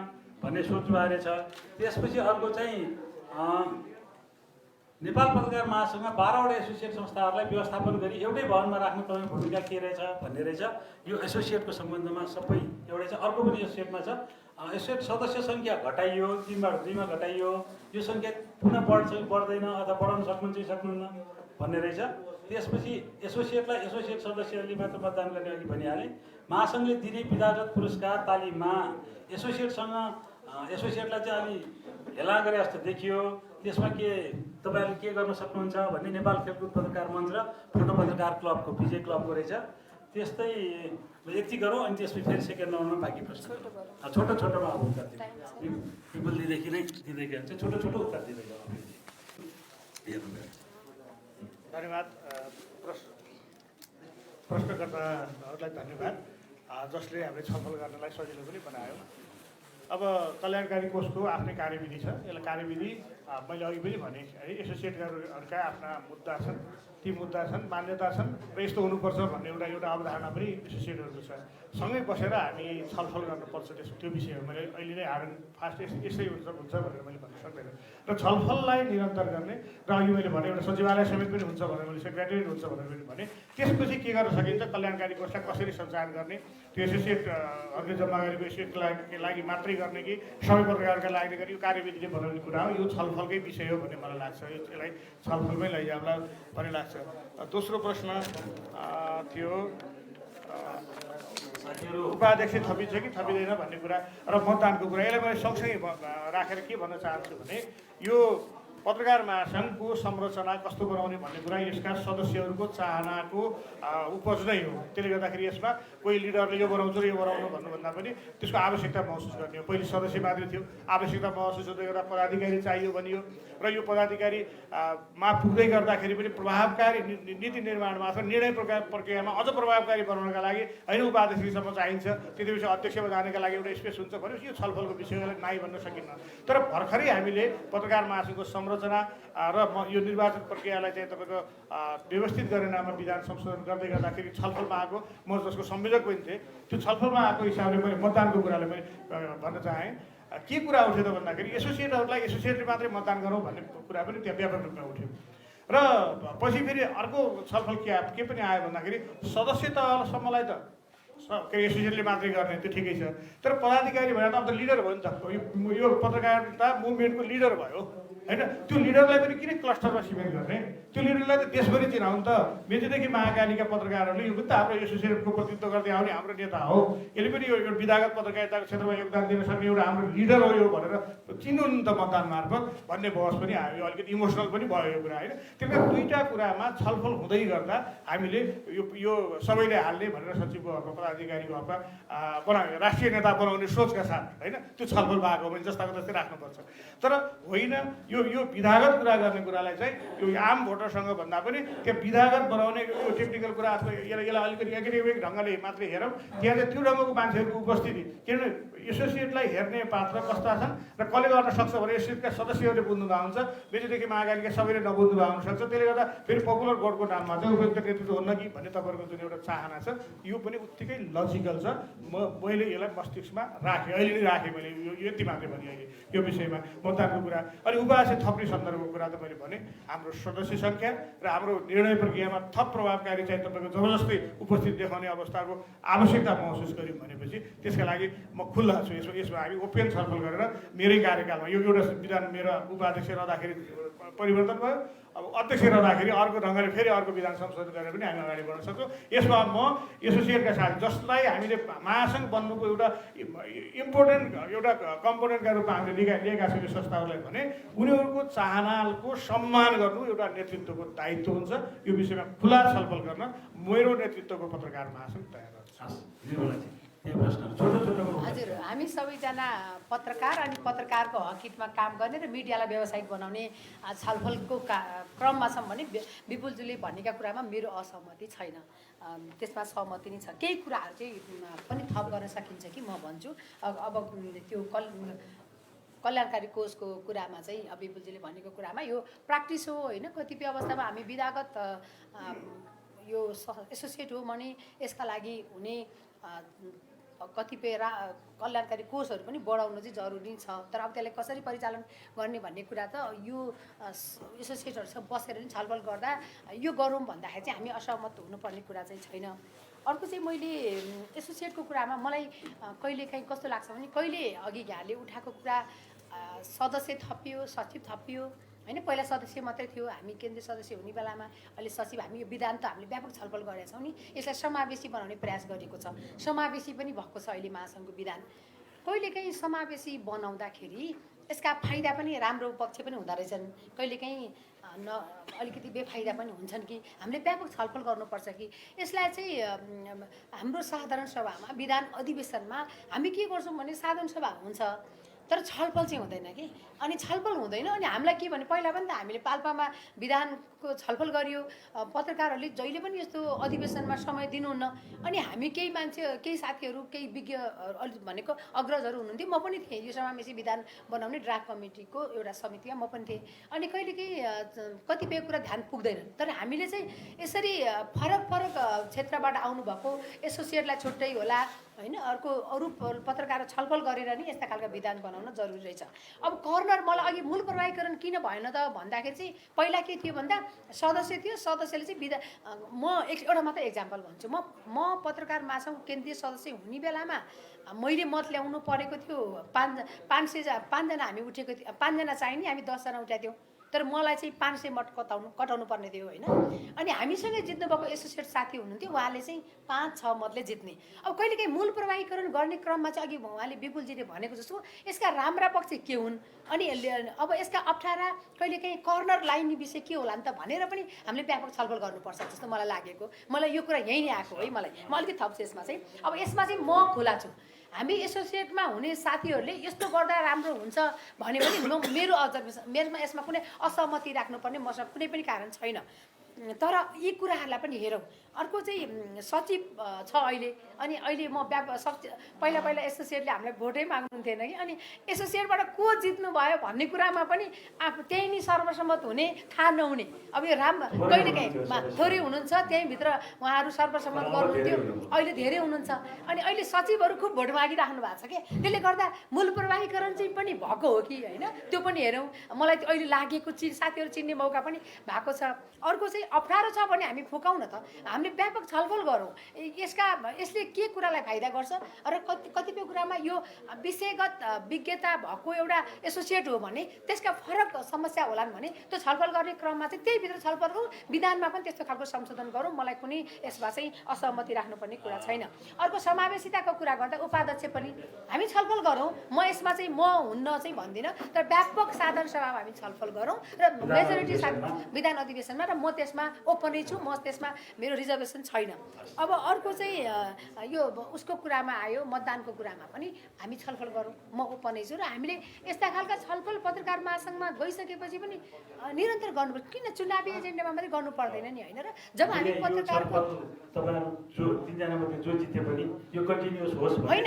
भन्ने सोच्नु आएको छ। त्यसपछि अर्को चाहिँ नेपाल पत्रकार महासङ्घमा 12वटा एसोसिएट संस्थाहरूलाई व्यवस्थापन गरी एउटै भवनमा राख्नु पर्ने भूमिका के रहेछ भन्ने रहेछ। यो एसोसिएटको सम्बन्धमा सबै एउटै छ। अर्को पनि एसोसिएटमा छ, एसोसिएट सदस्य सङ्ख्या घटाइयो, 3बाट 2मा घटाइयो, यो सङ्ख्या पुनः बढ्छ बढ्दैन अथवा बढाउन सक्नुहुन्छ कि सक्नुहुन्न भन्ने रहेछ। त्यसपछि एसोसिएटलाई एसोसिएट सदस्यहरूले मात्र मतदान गर्ने अघि भनिहालेँ। महासङ्घले दिने विधागत पुरस्कार तालिममा एसोसिएटलाई चाहिँ अलि हेला गरे जस्तो देखियो। त्यसमा के तपाईँहरूले के गर्न सक्नुहुन्छ भन्ने नेपाल खेलकुद पत्रकार मञ्च र फोटो पत्रकार क्लबको विजय क्लबको रहेछ। त्यस्तै यति गरौँ अनि त्यसपछि फेरि सेकेन्ड राउन्डमा बाँकी प्रश्न छोटो छोटोमा अब उत्तर दिनु। पिपल दिँदैदेखि नै दिँदै हुन्छ, छोटो छोटो उत्तर दिँदै जाउँ। धन्यवाद प्रश्नकर्ताहरूलाई, धन्यवाद जसले हामीले छलफल गर्नलाई सजिलो पनि बनायो। अब कल्याणकारी कोषको आफ्नै कार्यविधि छ। यसलाई कार्यविधि मैले अघि पनि भने है, एसोसिएटहरूका आफ्ना मुद्दा छन्, ती मुद्दा छन्, मान्यता छन् र यस्तो हुनुपर्छ भन्ने एउटा अवधारणा पनि एसोसिएटहरूको छ। सँगै बसेर हामी छलफल गर्नुपर्छ त्यो विषयमा। मैले अहिले नै हार्ड एन्ड फास्ट यस्तै हुन्छ भनेर मैले भन्न सक्दैन र छलफललाई निरन्तर गर्ने र अघि मैले भने एउटा सचिवालय समेत पनि हुन्छ भनेर मैले सेक्रेटेरिएट हुन्छ भनेर पनि भने। त्यसपछि के गर्न सकिन्छ, कल्याणकारी कोषलाई कसरी सञ्चालन गर्ने, त्यो एसोसिएटहरूले जम्मा गरेको एसोसिएटको लागि मात्रै गर्ने कि सबै पत्रकारका लागि गर्ने, यो कार्यविधिले बनाउने कुरा हो। यो छलफलकै विषय हो भन्ने मलाई लाग्छ। यसलाई छलफलमै लैजाउँला भन्ने लाग्छ। दोस्रो प्रश्न थियो उपाध्यक्ष थपिन्छ कि थपिँदैन भन्ने कुरा र मतदानको कुरा। यसलाई मैले सँगसँगै राखेर के भन्न चाहन्छु भने यो पत्रकार महासङ्घको संरचना कस्तो बनाउने भन्ने कुरा यसका सदस्यहरूको चाहनाको उपज नै हो। त्यसले गर्दाखेरि यसमा कोही लिडरले यो बनाउँछु र यो बनाउनु भन्नुभन्दा पनि त्यसको आवश्यकता महसुस गर्ने हो। पहिले सदस्य मात्रै थियो, आवश्यकता महसुस हुँदै गर्दा पदाधिकारी चाहियो भनियो र यो पदाधिकारी मा पुग्दै गर्दाखेरि पनि प्रभावकारी नीति निर्माणमा अथवा निर्णय प्रक्रियामा अझ प्रभावकारी बनाउनका लागि होइन उपाध्यक्षसम्म चाहिन्छ, त्यतिपछि अध्यक्षमा जानका लागि एउटा स्पेस हुन्छ भनेपछि यो छलफलको विषयलाई नाइ भन्न सकिन्न। तर भर्खरै हामीले पत्रकार महासङ्घको संरचना र यो निर्वाचन प्रक्रियालाई चाहिँ तपाईँको व्यवस्थित गर्ने नाममा विधान संशोधन गर्दै गर्दाखेरि छलफलमा आएको, म जसको संयोजक पनि थिएँ, त्यो छलफलमा आएको हिसाबले मैले मतदानको कुरालाई मैले भन्न चाहेँ। के कुरा उठ्यो त भन्दाखेरि एसोसिएटहरूलाई एसोसिएटले मात्रै मतदान गरौँ भन्ने कुरा पनि त्यहाँ व्यापक रूपमा उठ्यो। र पछि फेरि अर्को छलफल के पनि आयो भन्दाखेरि सदस्य तहसम्मलाई त एसोसिएटले मात्रै गर्ने, त्यो ठिकै छ। तर पदाधिकारी भनेर त अब त लिडर भयो नि त, यो पत्रकारिता मुभमेन्टको लिडर भयो। होइन त्यो लिडरलाई पनि किन क्लस्टरमा सीमित गर्ने त्यो लिडरलाई त देशभरि चिनाउनु त मेचीदेखि महाकालीका पत्रकारहरूले यो पनि त हाम्रो एसोसिएसनको प्रतिनिधित्व गर्दै आउने हाम्रो नेता हो यसले पनि यो विधागत पत्रकारिताको क्षेत्रमा योगदान दिन सक्ने एउटा हाम्रो लिडर हो यो भनेर चिन्नु नि त मतदान मार्फत भन्ने बहस पनि आयो अलिकति इमोसनल पनि भयो यो कुरा होइन त्यही भएर दुईवटा कुरामा छलफल हुँदै गर्दा हामीले यो सबैले हाल्ने भनेर सचिवको हकमा पदाधिकारीको हकमा बनाउने राष्ट्रिय नेता बनाउने सोचका साथ होइन त्यो छलफल भएको भने जस्ताको जस्तै राख्नुपर्छ तर होइन यो विधागत कुरा गर्ने कुरालाई चाहिँ यो आम भोटरसँग भन्दा पनि त्यो विधागत बनाउने यो टेक्निकल कुरा अथवा यसलाई अलिकति एकाडेमिक ढङ्गले मात्रै हेरौँ त्यहाँ चाहिँ त्यो ढङ्गको मान्छेहरूको उपस्थिति किनभने एसोसिएटलाई हेर्ने पात्र कस्ता छन् र कसले गर्न सक्छ भने एसोसिएटका सदस्यहरूले बुझ्नु भएको हुन्छ मेचीदेखि महाकालीका सबैले नबुझ्नु भएको हुनसक्छ त्यसले गर्दा फेरि पपुलर बोर्डको नाममा चाहिँ उपयुक्त नेतृत्व हुन्न कि भन्ने तपाईँहरूको जुन एउटा चाहना छ यो पनि उत्तिकै लजिकल छ मैले यसलाई मस्तिष्कमा राखेँ अहिले नै राखेँ मैले यो यति मात्रै भने अहिले यो विषयमा मतदानको कुरा अनि उपास्य थप्ने सन्दर्भको कुरा त मैले भने हाम्रो सदस्य सङ्ख्या र हाम्रो निर्णय प्रक्रियामा थप प्रभावकारी चाहिँ तपाईँको जबरजस्ती उपस्थित देखाउने अवस्थाको आवश्यकता महसुस गऱ्यौँ भनेपछि त्यसका लागि म खुल्ला छु यसमा हामी ओपेन छलफल गरेर मेरै कार्यकालमा यो एउटा विधान मेरो उपाध्यक्ष रहँदाखेरि परिवर्तन भयो अब अध्यक्ष रहँदाखेरि अर्को ढङ्गले फेरि अर्को विधान संशोधन गरेर पनि हामी अगाडि बढ्न सक्छौँ यसमा म एसोसिएटका साथी जसलाई हामीले महासङ्घ बन्नुको एउटा इम्पोर्टेन्ट एउटा कम्पोनेन्टका रूपमा हामीले लिएका छौँ यो संस्थाहरूलाई भने उनीहरूको चाहनाको सम्मान गर्नु एउटा नेतृत्वको दायित्व हुन्छ यो विषयमा खुला छलफल गर्न मेरो नेतृत्वको पत्रकार महासङ्घ तयार छ हजुर हामी सबैजना पत्रकार अनि पत्रकारको हकितमा काम गर्ने र मिडियालाई व्यावसायिक बनाउने छलफलको क्रममा छौँ भने विपुलजीले भनेका कुरामा मेरो असहमति छैन त्यसमा सहमति नै छ केही कुराहरू चाहिँ पनि थप गर्न सकिन्छ कि म भन्छु अब त्यो कल्याणकारी कोषको कुरामा चाहिँ विपुलजीले भनेको कुरामा यो प्र्याक्टिस हो होइन कतिपय अवस्थामा हामी विधागत यो एसोसिएट हो भने यसका लागि हुने कतिपय कल्याणकारी कोषहरू पनि बढाउन चाहिँ जरुरी छ तर अब त्यसलाई कसरी परिचालन गर्ने भन्ने कुरा त यो एसोसिएटहरूसँग बसेर नि छलफल गर्दा यो गरौँ भन्दाखेरि चाहिँ हामी असहमत हुनुपर्ने कुरा चाहिँ छैन अर्को चाहिँ मैले एसोसिएटको कुरामा मलाई कहिलेकाहीँ कस्तो लाग्छ भने कहिले अघि यहाँले उठाएको कुरा सदस्य थपियो सचिव थपियो होइन पहिला सदस्य मात्रै थियो हामी केन्द्रीय सदस्य हुने बेलामा अहिले सचिव हामी यो विधान त हामीले व्यापक छलफल गरेका छौँ नि यसलाई समावेशी बनाउने प्रयास गरेको छ समावेशी पनि भएको छ अहिले महासङ्घको विधान कहिलेकाहीँ समावेशी बनाउँदाखेरि यसका फाइदा पनि राम्रो पक्ष पनि हुँदो रहेछन् कहिलेकाहीँ अलिकति बेफाइदा पनि हुन्छन् कि हामीले व्यापक छलफल गर्नुपर्छ कि यसलाई चाहिँ हाम्रो साधारण सभामा विधान अधिवेशनमा हामी के गर्छौँ भने साधारण सभा हुन्छ तर छलफल चाहिँ हुँदैन कि अनि छलफल हुँदैन अनि हामीलाई के भने पहिला पनि त हामीले पाल्पामा विधानको छलफल गरियो पत्रकारहरूले जहिले पनि यस्तो अधिवेशनमा समय दिनुहुन्न अनि हामी केही मान्छे केही साथीहरू केही विज्ञ भनेको अग्रजहरू हुनुहुन्थ्यो म पनि थिएँ यो समावेशी विधान बनाउने ड्राफ्ट कमिटीको एउटा समितिमा म पनि थिएँ अनि कहिलेकाहीँ कतिपय कुरा ध्यान पुग्दैन तर हामीले चाहिँ यसरी फरक फरक क्षेत्रबाट आउनुभएको एसोसिएटलाई छुट्टै होला होइन अर्को अरू पत्रकार छलफल गरेर नि यस्ता खालका विधान बनाउन जरुरी रहेछ अब कर्नर मलाई अघि मूल प्रवाहीकरण किन भएन त भन्दाखेरि चाहिँ पहिला के थियो भन्दा सदस्य थियो सदस्यले चाहिँ म एउटा मात्र एक्जाम्पल भन्छु म पत्रकार महासङ्घ केन्द्रीय सदस्य हुने बेलामा मैले मत ल्याउनु परेको थियो 500 हामी उठेको थियो 5 जना चाहिने हामी 10 जना उठाएको थियौँ तर मलाई चाहिँ 500 मत कटाउनु पर्ने थियो होइन अनि हामीसँगै जित्नुभएको एसोसिएट साथी हुनुहुन्थ्यो उहाँले चाहिँ 5-6 मतले जित्ने अब कहिलेकाहीँ मूल प्रवाहीकरण गर्ने क्रममा चाहिँ अघि उहाँले विपुलजीले भनेको जस्तो यसका राम्रा पक्ष के हुन् अनि अब यसका अप्ठ्यारा कहिलेकाहीँ कर्नर लाइने विषय के होला नि त भनेर पनि हामीले व्यापक छलफल गर्नुपर्छ जस्तो मलाई लागेको मलाई यो कुरा यहीँ नै आएको है मलाई म अलिकति थप्छु यसमा चाहिँ अब यसमा चाहिँ म खुला छु हामी एसोसिएटमा हुने साथीहरूले यस्तो गर्दा राम्रो हुन्छ भने पनि मेरो अब्जर्भेसन मेरोमा यसमा कुनै असहमति राख्नुपर्ने मसँग कुनै पनि कारण छैन तर यी कुराहरूलाई पनि हेरौँ अर्को चाहिँ सचिव छ अहिले अनि अहिले म पहिला एसोसिएटले हामीलाई भोटै माग्नुहुन्थेन कि अनि एसोसिएटबाट को जित्नु भयो भन्ने कुरामा पनि त्यही नै सर्वसम्मत हुने थाहा नहुने अब यो कहिलेकाहीँ थोरै हुनुहुन्छ त्यहीँभित्र उहाँहरू सर्वसम्मत गर्नुहुन्थ्यो अहिले धेरै हुनुहुन्छ अनि अहिले सचिवहरू खुब भोट मागिराख्नु भएको छ कि त्यसले गर्दा मूल प्रवाहीकरण चाहिँ पनि भएको हो कि होइन त्यो पनि हेरौँ मलाई अहिले लागेको साथीहरू चिन्ने मौका पनि भएको छ अर्को चाहिँ अप्ठ्यारो छ भने हामी फुकाउँ न त, हामीले व्यापक छलफल गरौँ। यसले के कुरालाई फाइदा गर्छ र कतिपय कुरामा यो विषयगत विज्ञता भएको एउटा एसोसिएट हो भने त्यसका फरक समस्या होलान् भने त्यो छलफल गर्ने क्रममा चाहिँ त्यहीभित्र छलफल गरौँ, विधानमा पनि त्यस्तो खालको संशोधन गरौँ। मलाई कुनै यसमा चाहिँ असहमति राख्नुपर्ने कुरा छैन। अर्को समावेशिताको कुरा गर्दा उपाध्यक्ष पनि हामी छलफल गरौँ। म यसमा चाहिँ म हुन्न चाहिँ भन्दिनँ, तर व्यापक साधारण सभामा हामी छलफल गरौँ र मेजोरिटी विधान अधिवेशनमा, र म त्यसमा ओपनै छु, म त्यसमा मेरो रिजर्भेसन छैन। अब अर्को चाहिँ यो उसको कुरामा आयो, मतदानको कुरामा पनि हामी छलफल गरौँ, म ओपनै छु। र हामीले यस्ता खालका छलफल पत्रकार महासङ्घमा गइसकेपछि पनि निरन्तर गर्नुपर्छ। किन चुनावी एजेन्डामा मात्रै गर्नु पर्दैन नि, होइन र? जब हामी पत्रकारको तपाईँहरू जो तिनजना मध्ये जो जिते पनि यो कन्टिन्युस होस् होइन,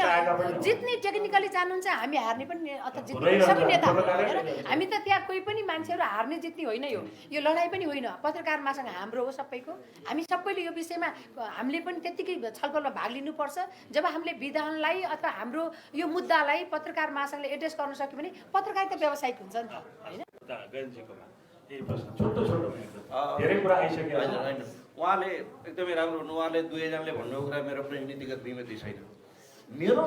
जित्ने टेक्निकली चाहनुहुन्छ, हामी हार्ने पनि अथवा जित्ने सबै नेता होइन र? हामी त त्यहाँ कोही पनि मान्छेहरू हार्ने जित्ने होइन। यो लडाइँ पनि होइन। पत्रकार महासङ्घ हाम्रो हो सबैको। हामी सबैले यो विषयमा हामीले पनि त्यत्तिकै छलफलमा भाग लिनुपर्छ। जब हामीले विधानलाई अथवा हाम्रो यो मुद्दालाई पत्रकार महासङ्घले एड्रेस गर्न सक्यो भने पत्रकारिता व्यावसायिक हुन्छ नि त, होइन? यही प्रश्न छोटो धेरै कुरा आइसक्यो। होइन, उहाँले एकदमै राम्रो हुनु। उहाँले दुवैजनाले भन्नुभएको कुरा मेरो पनि नीतिगत विमति छैन। मेरो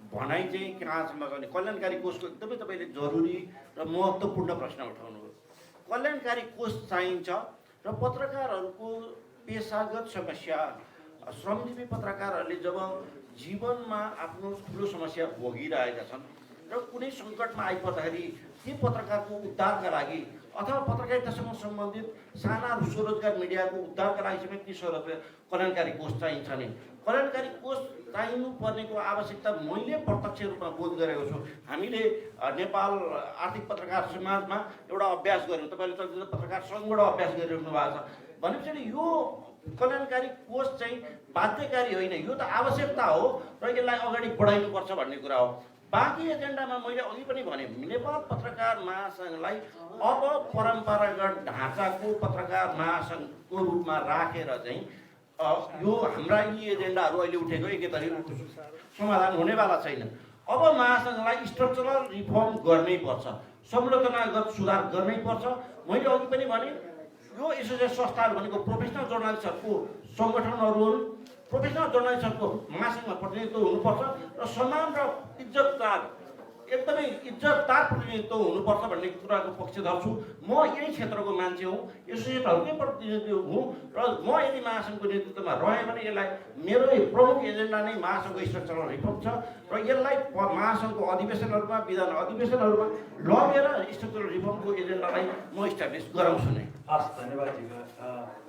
भनाइ चाहिँ कहाँसम्म गर्ने, कल्याणकारी कोषको एकदमै तपाईँले जरुरी र महत्त्वपूर्ण प्रश्न उठाउनुभयो। कल्याणकारी कोष चाहिन्छ र पत्रकारहरूको पेसागत समस्या, श्रमजीवी पत्रकारहरूले जब जीवनमा आफ्नो ठुलो समस्या भोगिरहेका छन् र कुनै सङ्कटमा आइपर्दाखेरि ती पत्रकारको उद्धारका लागि अथवा पत्रकारितासँग सम्बन्धित साना स्वरोजगार मिडियाको उद्धारका लागि समेत ती कल्याणकारी कोष चाहिन्छ नि। कल्याणकारी कोष चाहिनुपर्नेको आवश्यकता मैले प्रत्यक्ष रूपमा बोध गरेको छु। हामीले नेपाल आर्थिक पत्रकार समाजमा एउटा अभ्यास गऱ्यौँ। तपाईँले चलचित्र पत्रकार सङ्घबाट अभ्यास गरिरहनु भएको छ भनेपछि यो कल्याणकारी कोष चाहिँ बाध्यकारी होइन, यो त आवश्यकता हो र यसलाई अगाडि बढाइनुपर्छ भन्ने कुरा हो। बाँकी एजेन्डामा मैले अघि पनि भने नेपाल पत्रकार महासङ्घलाई अब परम्परागत ढाँचाको पत्रकार महासङ्घको रूपमा राखेर चाहिँ यो हाम्रा यी एजेन्डाहरू अहिले उठेको एकै समाधान हुनेवाला छैन। अब महासङ्घलाई स्ट्रक्चरल रिफर्म गर्नै पर्छ, संरचनागत सुधार गर्नै पर्छ। मैले अघि पनि भने यो एसोसिएट संस्थाहरू भनेको प्रोफेसनल जर्नलिस्टहरूको सङ्गठनहरू हुन्। प्रोफेसनल जर्नलिस्टहरूको महासङ्घमा प्रतिनिधित्व हुनुपर्छ र समान र इज्जतदार, एकदमै इज्जतदार प्रतिनिधित्व हुनुपर्छ भन्ने कुराको पक्षधर छु। म यही क्षेत्रको मान्छे हुँ, एसोसिएटहरूकै प्रतिनिधि हुँ र म यदि महासङ्घको नेतृत्वमा रहेँ भने यसलाई मेरो प्रमुख एजेन्डा नै महासङ्घको स्ट्रक्चरल रिफर्म छ र यसलाई महासङ्घको अधिवेशनहरूमा, विधान अधिवेशनहरूमा लगेर स्ट्रक्चरल रिफर्मको एजेन्डालाई म इस्टाब्लिस गराउँछु नै। हस्, धन्यवाद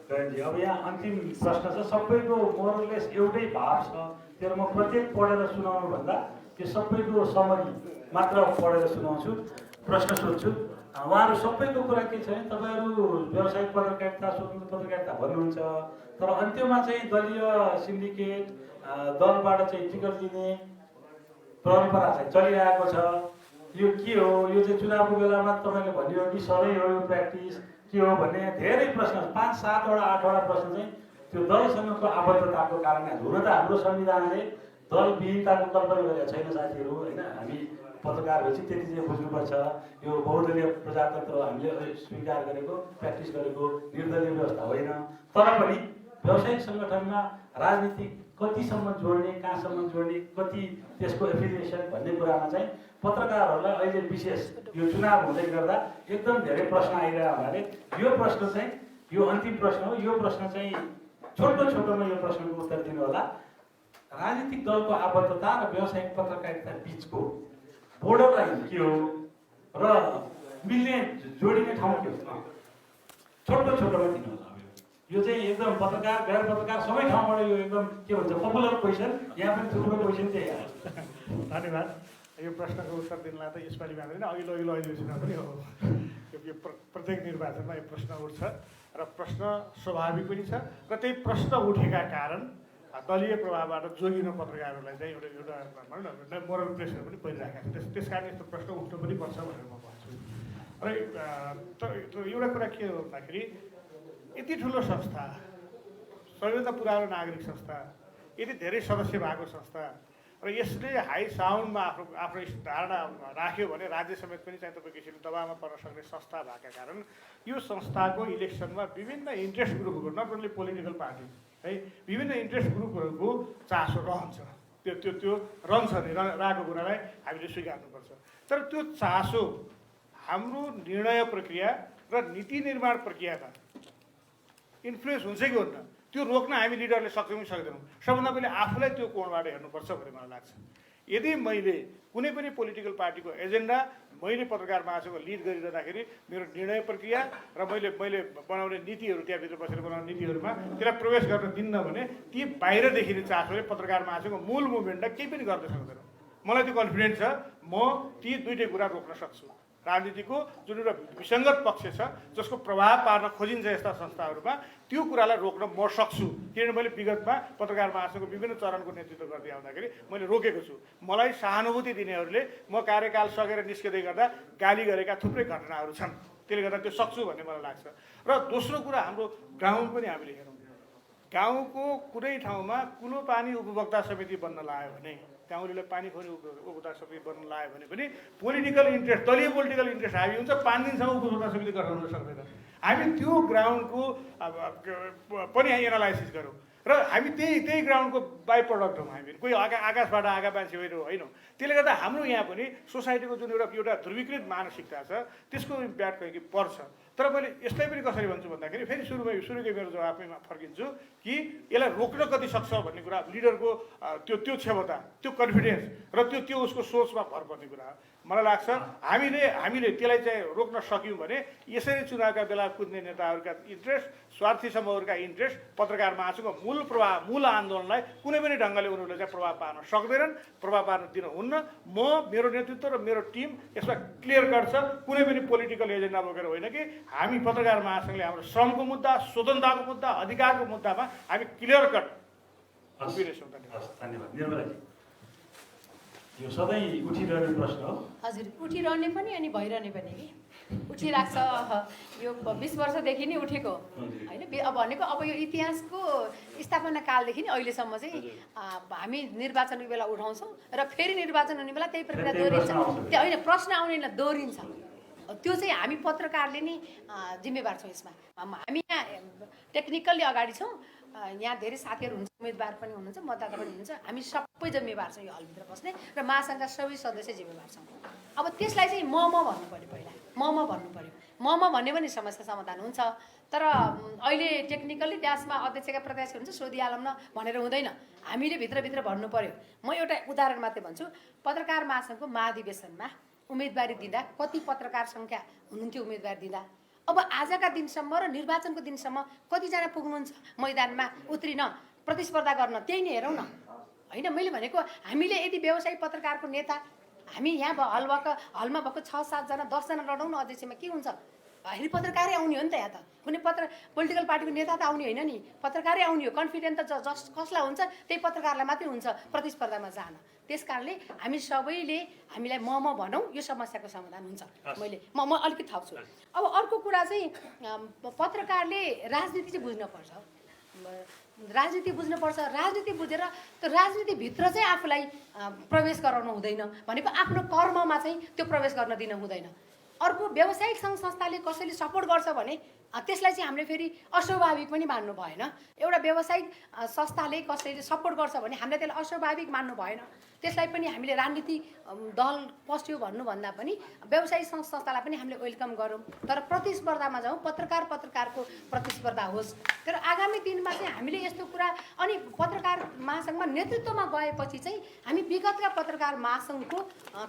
जी। अब यहाँ अन्तिम प्रश्न छ। सबैको मोरलेस एउटै भाव छ, तर म प्रत्येक पढेर सुनाउनुभन्दा त्यो सबैको समरी मात्र पढेर सुनाउँछु, प्रश्न सोध्छु। उहाँहरू सबैको कुरा के छ भने तपाईँहरू व्यावसायिक पत्रकारिता, स्वतन्त्र पत्रकारिता भन्नुहुन्छ, तर अन्त्यमा चाहिँ दलीय सिन्डिकेट दलबाट चाहिँ टिकट दिने परम्परा चाहिँ चलिरहेको छ। यो के हो? यो चाहिँ चुनावको बेलामा तपाईँले भन्यो कि सधैँ हो यो प्र्याक्टिस के हो भन्ने धेरै प्रश्न, 5, 7वटा 8वटा प्रश्न चाहिँ त्यो दलसँगको आबद्धताको कारणले। हुन त हाम्रो संविधानले दलविहीनताको कल्पना गरेका छैन साथीहरू, होइन? हामी पत्रकार भएपछि त्यति चाहिँ बुझ्नुपर्छ। यो बहुदलीय प्रजातन्त्र हामीले स्वीकार गरेको, प्र्याक्टिस गरेको निर्दलीय व्यवस्था होइन। तर पनि व्यावसायिक सङ्गठनमा राजनीति कतिसम्म जोड्ने, कहाँसम्म जोड्ने, कति त्यसको एफिलिएसन भन्ने कुरामा चाहिँ पत्रकारहरूलाई अहिले विशेष यो चुनाव हुँदै गर्दा एकदम धेरै प्रश्न आइरहेको हुनाले यो प्रश्न चाहिँ यो अन्तिम प्रश्न हो। यो प्रश्न चाहिँ छोटोमा यो प्रश्नको उत्तर दिनु होला। राजनीतिक दलको आबद्धता र व्यावसायिक पत्रकारिता बिचको बोर्डर लाइन के हो र मिल्ने जोडिने ठाउँ के हो? छोटोमा दिनु होला। यो चाहिँ एकदम पत्रकार, गैर पत्रकार सबै ठाउँबाट यो एकदम के भन्छ पपुलर क्वेसन, यहाँ पनि थुप्रो क्वेसन त्यही आयो। धन्यवाद। यो प्रश्नको उत्तर दिनलाई त यसपालि मात्रै होइन, अघिल्लो अधिवेशनमा पनि हो। यो प्रत्येक निर्वाचनमा यो प्रश्न उठ्छ र प्रश्न स्वाभाविक पनि छ र त्यही प्रश्न उठेका कारण दलीय प्रभावबाट जोगिनु पत्रकारहरूलाई चाहिँ एउटा भनौँ न मोरल प्रेसर पनि परिरहेको छ। त्यस कारण यस्तो प्रश्न उठ्नु पनि पर्छ भनेर म भन्छु। र एउटा कुरा के हो भन्दाखेरि यति ठुलो संस्था, सबैभन्दा पुरानो नागरिक संस्था, यति धेरै सदस्य भएको संस्था र यसले हाई साउन्डमा आफ्नो धारणा राख्यो भने राज्य समेत पनि चाहिँ तपाईँ किसिमले दबावमा पर्न सक्ने संस्था भएका कारण यो संस्थाको इलेक्सनमा विभिन्न इन्ट्रेस्ट ग्रुपहरू नट ओन्ली पोलिटिकल पार्टी है विभिन्न इन्ट्रेस्ट ग्रुपहरूको चासो रहन्छ त्यो रहन्छ नि रहेको कुरालाई हामीले स्वीकार्नुपर्छ तर त्यो चासो हाम्रो निर्णय प्रक्रिया र नीति निर्माण प्रक्रियामा इन्फ्लुएन्स हुन्छ कि हुन्न त्यो रोक्न हामी लिडरले सक्छौँ कि सक्दैनौँ सबभन्दा पहिले आफूलाई त्यो कोणबाट हेर्नुपर्छ भन्ने मलाई लाग्छ यदि मैले कुनै पनि पोलिटिकल पार्टीको एजेन्डा मैले पत्रकार महासभाको लिड गरिरहँदाखेरि मेरो निर्णय प्रक्रिया र मैले बनाउने नीतिहरू त्यहाँभित्र बसेर बनाउने नीतिहरूमा त्यसलाई प्रवेश गर्न दिन्न भने ती बाहिर देखिने चासोले पत्रकार महासभाको मूल मुभमेन्टलाई केही पनि गर्न सक्दैन मलाई त्यो कन्फिडेन्स छ म ती दुईटै कुरा रोक्न सक्छु राजनीतिको जुन एउटा विसङ्गत पक्ष छ जसको प्रभाव पार्न खोजिन्छ यस्ता संस्थाहरूमा त्यो कुरालाई रोक्न म सक्छु किनभने मैले विगतमा पत्रकार महासभाको विभिन्न चरणको नेतृत्व गर्दै आउँदाखेरि मैले रोकेको छु मलाई सहानुभूति दिनेहरूले म कार्यकाल सकेर निस्किँदै गर्दा गाली गरेका थुप्रै घटनाहरू छन् त्यसले गर्दा त्यो सक्छु भन्ने मलाई लाग्छ र दोस्रो कुरा हाम्रो ग्राउन्ड पनि हामीले हेरौँ गाउँको कुनै ठाउँमा कुलो पानी उपभोक्ता समिति बन्न लाग्यो भने गाउँलेलाई पानी खोज्ने उपभोक्ता समिति बन्न लाग्यो भने पनि पोलिटिकल इन्ट्रेस्ट दलीय पोलिटिकल इन्ट्रेस्ट हाबी हुन्छ 5 दिनसम्म उपभोक्ता समिति गठन हुन सक्दैन हामी त्यो ग्राउन्डको पनि एनालाइसिस गरौँ र हामी त्यही ग्राउन्डको बाई प्रडक्ट हौँ हामी कोही आकाशबाट आएका मान्छे होइन त्यसले गर्दा हाम्रो यहाँ पनि सोसाइटीको जुन एउटा ध्रुवीकृत मानसिकता छ त्यसको इम्प्याक्ट कहीँ पर्छ तर मैले यसलाई पनि कसरी भन्छु भन्दाखेरि फेरि सुरुकै मेरो जवाफमा फर्किन्छु कि यसलाई रोक्न कति सक्छ भन्ने कुरा लिडरको त्यो क्षमता त्यो कन्फिडेन्स र त्यो उसको सोचमा भर पर्ने कुरा हो मलाई लाग्छ हामीले त्यसलाई चाहिँ रोक्न सक्यौँ भने यसरी चुनावका बेला कुद्ने नेताहरूका इन्ट्रेस्ट स्वार्थी समूहहरूका इन्ट्रेस्ट पत्रकार महासभाको मूल आन्दोलनलाई कुनै पनि ढङ्गले उनीहरूले चाहिँ प्रभाव पार्न सक्दैनन् प्रभाव पार्न दिन हुन्न मेरो नेतृत्व र मेरो टिम यसमा क्लियर कट छ कुनै पनि पोलिटिकल एजेन्डा बोकेर होइन कि हामी पत्रकार महासङ्घले हाम्रो श्रमको मुद्दा स्वतन्त्रताको मुद्दा अधिकारको मुद्दामा हामी क्लियर कट उभिनेछौँ। धन्यवाद निर्मलाजी यो सधैँ उठिरहने प्रश्न हो हजुर उठिरहने पनि अनि भइरहने पनि कि उठिरहेको छ यो 20 वर्षदेखि नै उठेको होइन अब भनेको अब यो इतिहासको स्थापना कालदेखि नै अहिलेसम्म चाहिँ हामी निर्वाचनको बेला उठाउँछौँ र फेरि निर्वाचन हुने बेला त्यही प्रक्रिया दोहोरिन्छ त्यो होइन प्रश्न आउने दोहोरिन्छ त्यो चाहिँ हामी पत्रकारले नै जिम्मेवार छौँ यसमा हामी यहाँ टेक्निकल्ली अगाडि छौँ यहाँ धेरै साथीहरू हुन्छ उम्मेदवार पनि हुनुहुन्छ मतदाता पनि हुनुहुन्छ हामी सबै जिम्मेवार छौँ यो हलभित्र बस्ने र महासङ्घका सबै सदस्य जिम्मेवार छौँ अब त्यसलाई चाहिँ म भन्नु पऱ्यो पहिला म भन्नु पऱ्यो म भन्यो भने समस्या समाधान हुन्छ तर अहिले टेक्निकल्ली त्यसमा अध्यक्षका प्रत्याशी हुन्छ सोधिहालौँ न भनेर हुँदैन हामीले भित्रभित्र भन्नु पऱ्यो म एउटा उदाहरण मात्रै भन्छु पत्रकार महासङ्घको महाधिवेशनमा उम्मेदवारी दिँदा कति पत्रकार सङ्ख्या हुनुहुन्थ्यो उम्मेदवारी दिँदा अब आजका दिनसम्म र निर्वाचनको दिनसम्म कतिजना पुग्नुहुन्छ मैदानमा उत्रिन प्रतिस्पर्धा गर्न त्यही नै हेरौँ न होइन मैले भनेको हामीले यदि व्यवसायी पत्रकारको नेता हामी यहाँ हलमा भएको 6-7 जना 10 जना लडौँ न अध्यक्षमा के हुन्छ फेरि पत्रकारै आउने हो नि त यहाँ त कुनै पोलिटिकल पार्टीको नेता त आउने होइन नि पत्रकारै आउने हो कन्फिडेन्ट त कसलाई हुन्छ त्यही पत्रकारलाई मात्रै हुन्छ प्रतिस्पर्धामा जान त्यस कारणले हामी सबैले हामीलाई म भनौँ यो समस्याको समाधान हुन्छ म अलिकति थप्छु अब अर्को कुरा चाहिँ पत्रकारले राजनीति चाहिँ बुझ्नुपर्छ राजनीति बुझेर त्यो राजनीतिभित्र चाहिँ आफूलाई प्रवेश गराउनु हुँदैन भनेको आफ्नो कर्ममा चाहिँ त्यो प्रवेश गर्न दिन हुँदैन अर्को व्यावसायिक सङ्घ संस्थाले कसैले सपोर्ट गर्छ भने त्यसलाई चाहिँ हामीले फेरि अस्वाभाविक पनि मान्नु भएन एउटा व्यावसायिक संस्थाले कसैले सपोर्ट गर्छ भने हामीले त्यसलाई अस्वाभाविक मान्नु भएन त्यसलाई पनि हामीले राजनीति दल पस्यो भन्नुभन्दा पनि व्यावसायिक सङ्घ संस्थालाई पनि हामीले वेलकम गरौँ तर प्रतिस्पर्धामा जाउँ पत्रकारको प्रतिस्पर्धा होस् तर आगामी दिनमा चाहिँ हामीले यस्तो कुरा अनि पत्रकार महासङ्घमा नेतृत्वमा गएपछि चाहिँ हामी विगतका पत्रकार महासङ्घको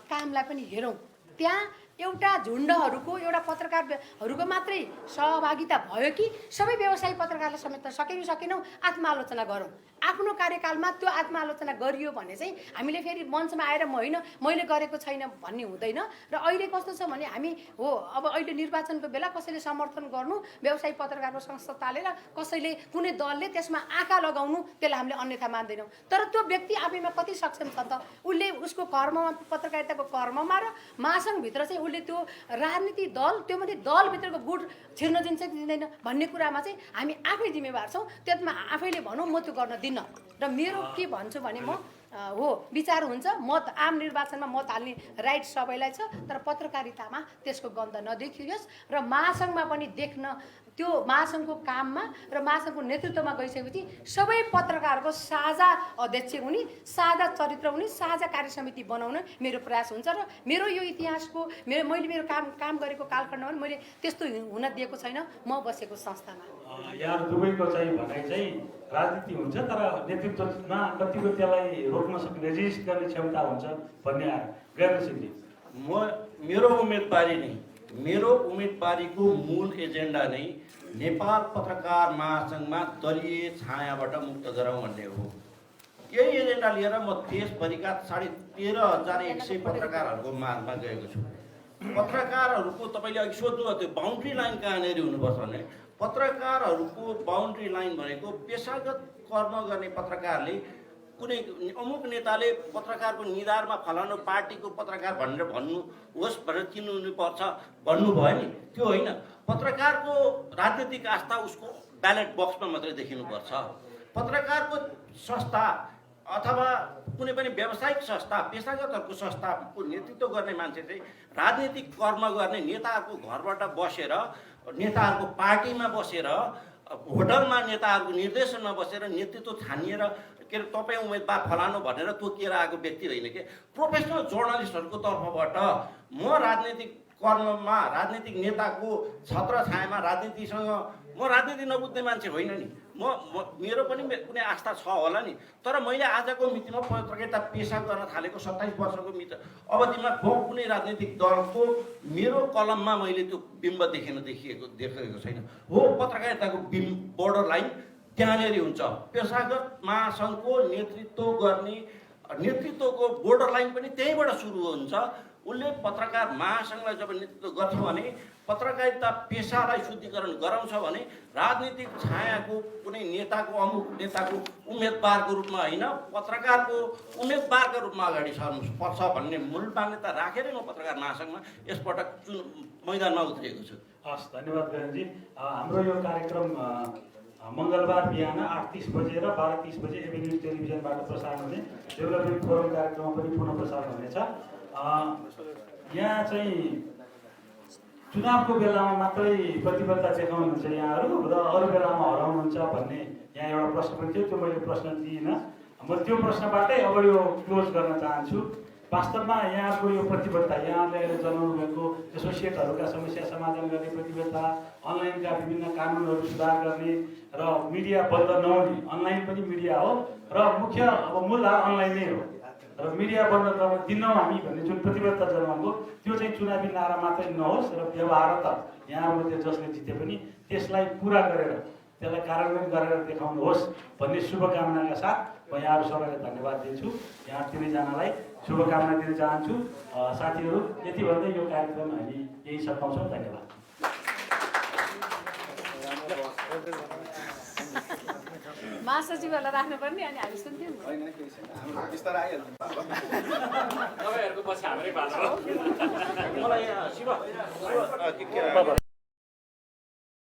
कामलाई पनि हेरौँ त्यहाँ एउटा झुन्डहरूको एउटा पत्रकारहरूको मात्रै सहभागिता भयो कि सबै व्यवसायी पत्रकारलाई समेट्न सकेनौँ आत्मआलोचना गरौँ आफ्नो कार्यकालमा त्यो आत्मआलोचना गरियो भने चाहिँ हामीले फेरि मञ्चमा आएर मैले गरेको छैन भन्ने हुँदैन र अहिले कस्तो छ भने हामी हो अब अहिले निर्वाचनको बेला कसैले समर्थन गर्नु व्यवसायी पत्रकारको संस्थाले र कसैले कुनै दलले त्यसमा आँखा लगाउनु त्यसलाई हामीले अन्यथा मान्दैनौँ तर त्यो व्यक्ति आफैमा कति सक्षम छ त उसले उसको कर्ममा पत्रकारिताको कर्ममा र महासङ्घभित्र चाहिँ उसले त्यो राजनीति दल त्यो मात्रै दलभित्रको गुड छिर्न दिन्छ दिँदैन भन्ने कुरामा चाहिँ हामी आफै जिम्मेवार छौँ त्यसमा आफैले भनौँ म त्यो गर्न दिन्न र मेरो के भन्छु भने म हो विचार हुन्छ। मत आम निर्वाचनमा मत हाल्ने राइट सबैलाई छ, तर पत्रकारितामा त्यसको गन्ध नदेखियोस् र महासङ्घमा पनि देख्न त्यो महासङ्घको काममा र महासङ्घको नेतृत्वमा गइसकेपछि सबै पत्रकारको साझा अध्यक्ष हुने, साझा चरित्र हुने, साझा कार्यसमिति बनाउन मेरो प्रयास हुन्छ। र मेरो यो इतिहासको मैले मेरो काम गरेको कालखण्डमा मैले त्यस्तो हुन दिएको छैन म बसेको संस्थामा। यहाँ दुवैको चाहिँ भनाइ चाहिँ राजनीति हुन्छ तर नेतृत्वमा कतिको त्यसलाई रोक्न सक्ने रेजिस्ट गर्ने क्षमता हुन्छ भन्ने आयो। वीरेन्द्र सिंहजी, मेरो उम्मेदवारीको मूल एजेन्डा नै नेपाल पत्रकार महासङ्घमा दलीय छायाबाट मुक्त गराउँ भन्ने हो। यही एजेन्डा लिएर म देशभरिका 13,100 पत्रकारहरूको माझमा गएको छु। पत्रकारहरूको तपाईँले अघि सोध्नुभयो त्यो बााउन्ड्री लाइन कहाँनिर हुनुपर्छ भने पत्रकारहरूको बााउन्ड्री लाइन भनेको पेसागत कर्म गर्ने पत्रकारले कुनै अमुक नेताले पत्रकारको निधारमा फलानु पार्टीको पत्रकार भनेर भन्नुहोस् भनेर चिन्नुपर्छ भन्नुभयो नि, त्यो होइन। पत्रकारको राजनीतिक आस्था उसको ब्यालेट बक्समा मात्रै देखिनुपर्छ। पत्रकारको संस्था अथवा कुनै पनि व्यावसायिक संस्था, पेसागतहरूको संस्थाको नेतृत्व गर्ने मान्छे चाहिँ राजनीतिक कर्म गर्ने नेताहरूको घरबाट बसेर, नेताहरूको पार्टीमा बसेर, होटलमा नेताहरूको निर्देशनमा बसेर नेतृत्व छानिएर के अरे तपाईँ उम्मेदवार फलानु भनेर तोकिएर आएको व्यक्ति होइन कि प्रोफेसनल जर्नलिस्टहरूको तर्फबाट म राजनीतिक कर्ममा राजनीतिक नेताको छत्र छायामा राजनीतिसँग म राजनीति नबुझ्ने मान्छे होइन नि। मेरो पनि कुनै आस्था छ होला नि, तर मैले आजको मितिमा पत्रकारिता पेसा गर्न थालेको 27 वर्षको अवधिमा कुनै राजनीतिक दलको मेरो कलममा मैले त्यो बिम्ब देखेको छैन। हो पत्रकारिताको बोर्डर लाइन त्यहाँनिर हुन्छ। पेसागत महासङ्घको नेतृत्वको बोर्डर लाइन पनि त्यहीँबाट सुरु हुन्छ। उसले पत्रकार महासङ्घलाई जब नेतृत्व गर्छ भने पत्रकारिता पेसालाई शुद्धिकरण गराउँछ भने राजनीतिक छायाको कुनै नेताको अमुक नेताको उम्मेदवारको रूपमा होइन, पत्रकारको उम्मेदवारको रूपमा अगाडि सर्नुपर्छ भन्ने मूल मान्यता राखेर म पत्रकार महासङ्घमा यसपटक मैदानमा उत्रिएको छु। हस्, धन्यवाद वीरेन्द्रजी। हाम्रो यो कार्यक्रम मङ्गलबार बिहान 8:30 बजे र 12:30 बजे एभेन्यू टेलिभिजनबाट प्रसारण हुने डेभलपमेन्ट फोरम कार्यक्रममा पनि पुनः प्रसारण हुनेछ। यहाँ चाहिँ चुनावको बेलामा मात्रै प्रतिबद्धता देखाउनुहुन्छ यहाँहरू र अरू बेलामा हराउनुहुन्छ भन्ने यहाँ एउटा प्रश्न पनि थियो, त्यो मैले प्रश्न दिइनँ। म त्यो प्रश्नबाटै अब यो क्लोज गर्न चाहन्छु। वास्तवमा यहाँको यो प्रतिबद्धता, यहाँले जनाउनु भएको एसोसिएटहरूका समस्या समाधान गर्ने प्रतिबद्धता, अनलाइनका विभिन्न कानुनहरू सुधार गर्ने र मिडिया बन्द नहुने, अनलाइन पनि मिडिया हो र मुख्य अब मूलधार अनलाइन नै हो र मिडिया बन्द दिन्नौँ हामी भन्ने जुन प्रतिबद्धता जनाउनु त्यो चाहिँ चुनावी नारा मात्रै नहोस् र व्यवहार त यहाँमध्ये जसले जिते पनि त्यसलाई पुरा गरेर त्यसलाई कार्यान्वयन गरेर देखाउनुहोस् भन्ने शुभकामनाका साथ म यहाँहरू सबैलाई धन्यवाद दिन्छु। यहाँ तिनैजनालाई शुभकामना दिन चाहन्छु। साथीहरू, यति भन्दै यो कार्यक्रम हामी यही सघाउँछौँ। धन्यवाद। महासचिवहरूलाई राख्नुपर्ने अनि हामी सुन्थ्यौँ। तपाईँहरूको पछि हाम्रै बाटो मलाई शिव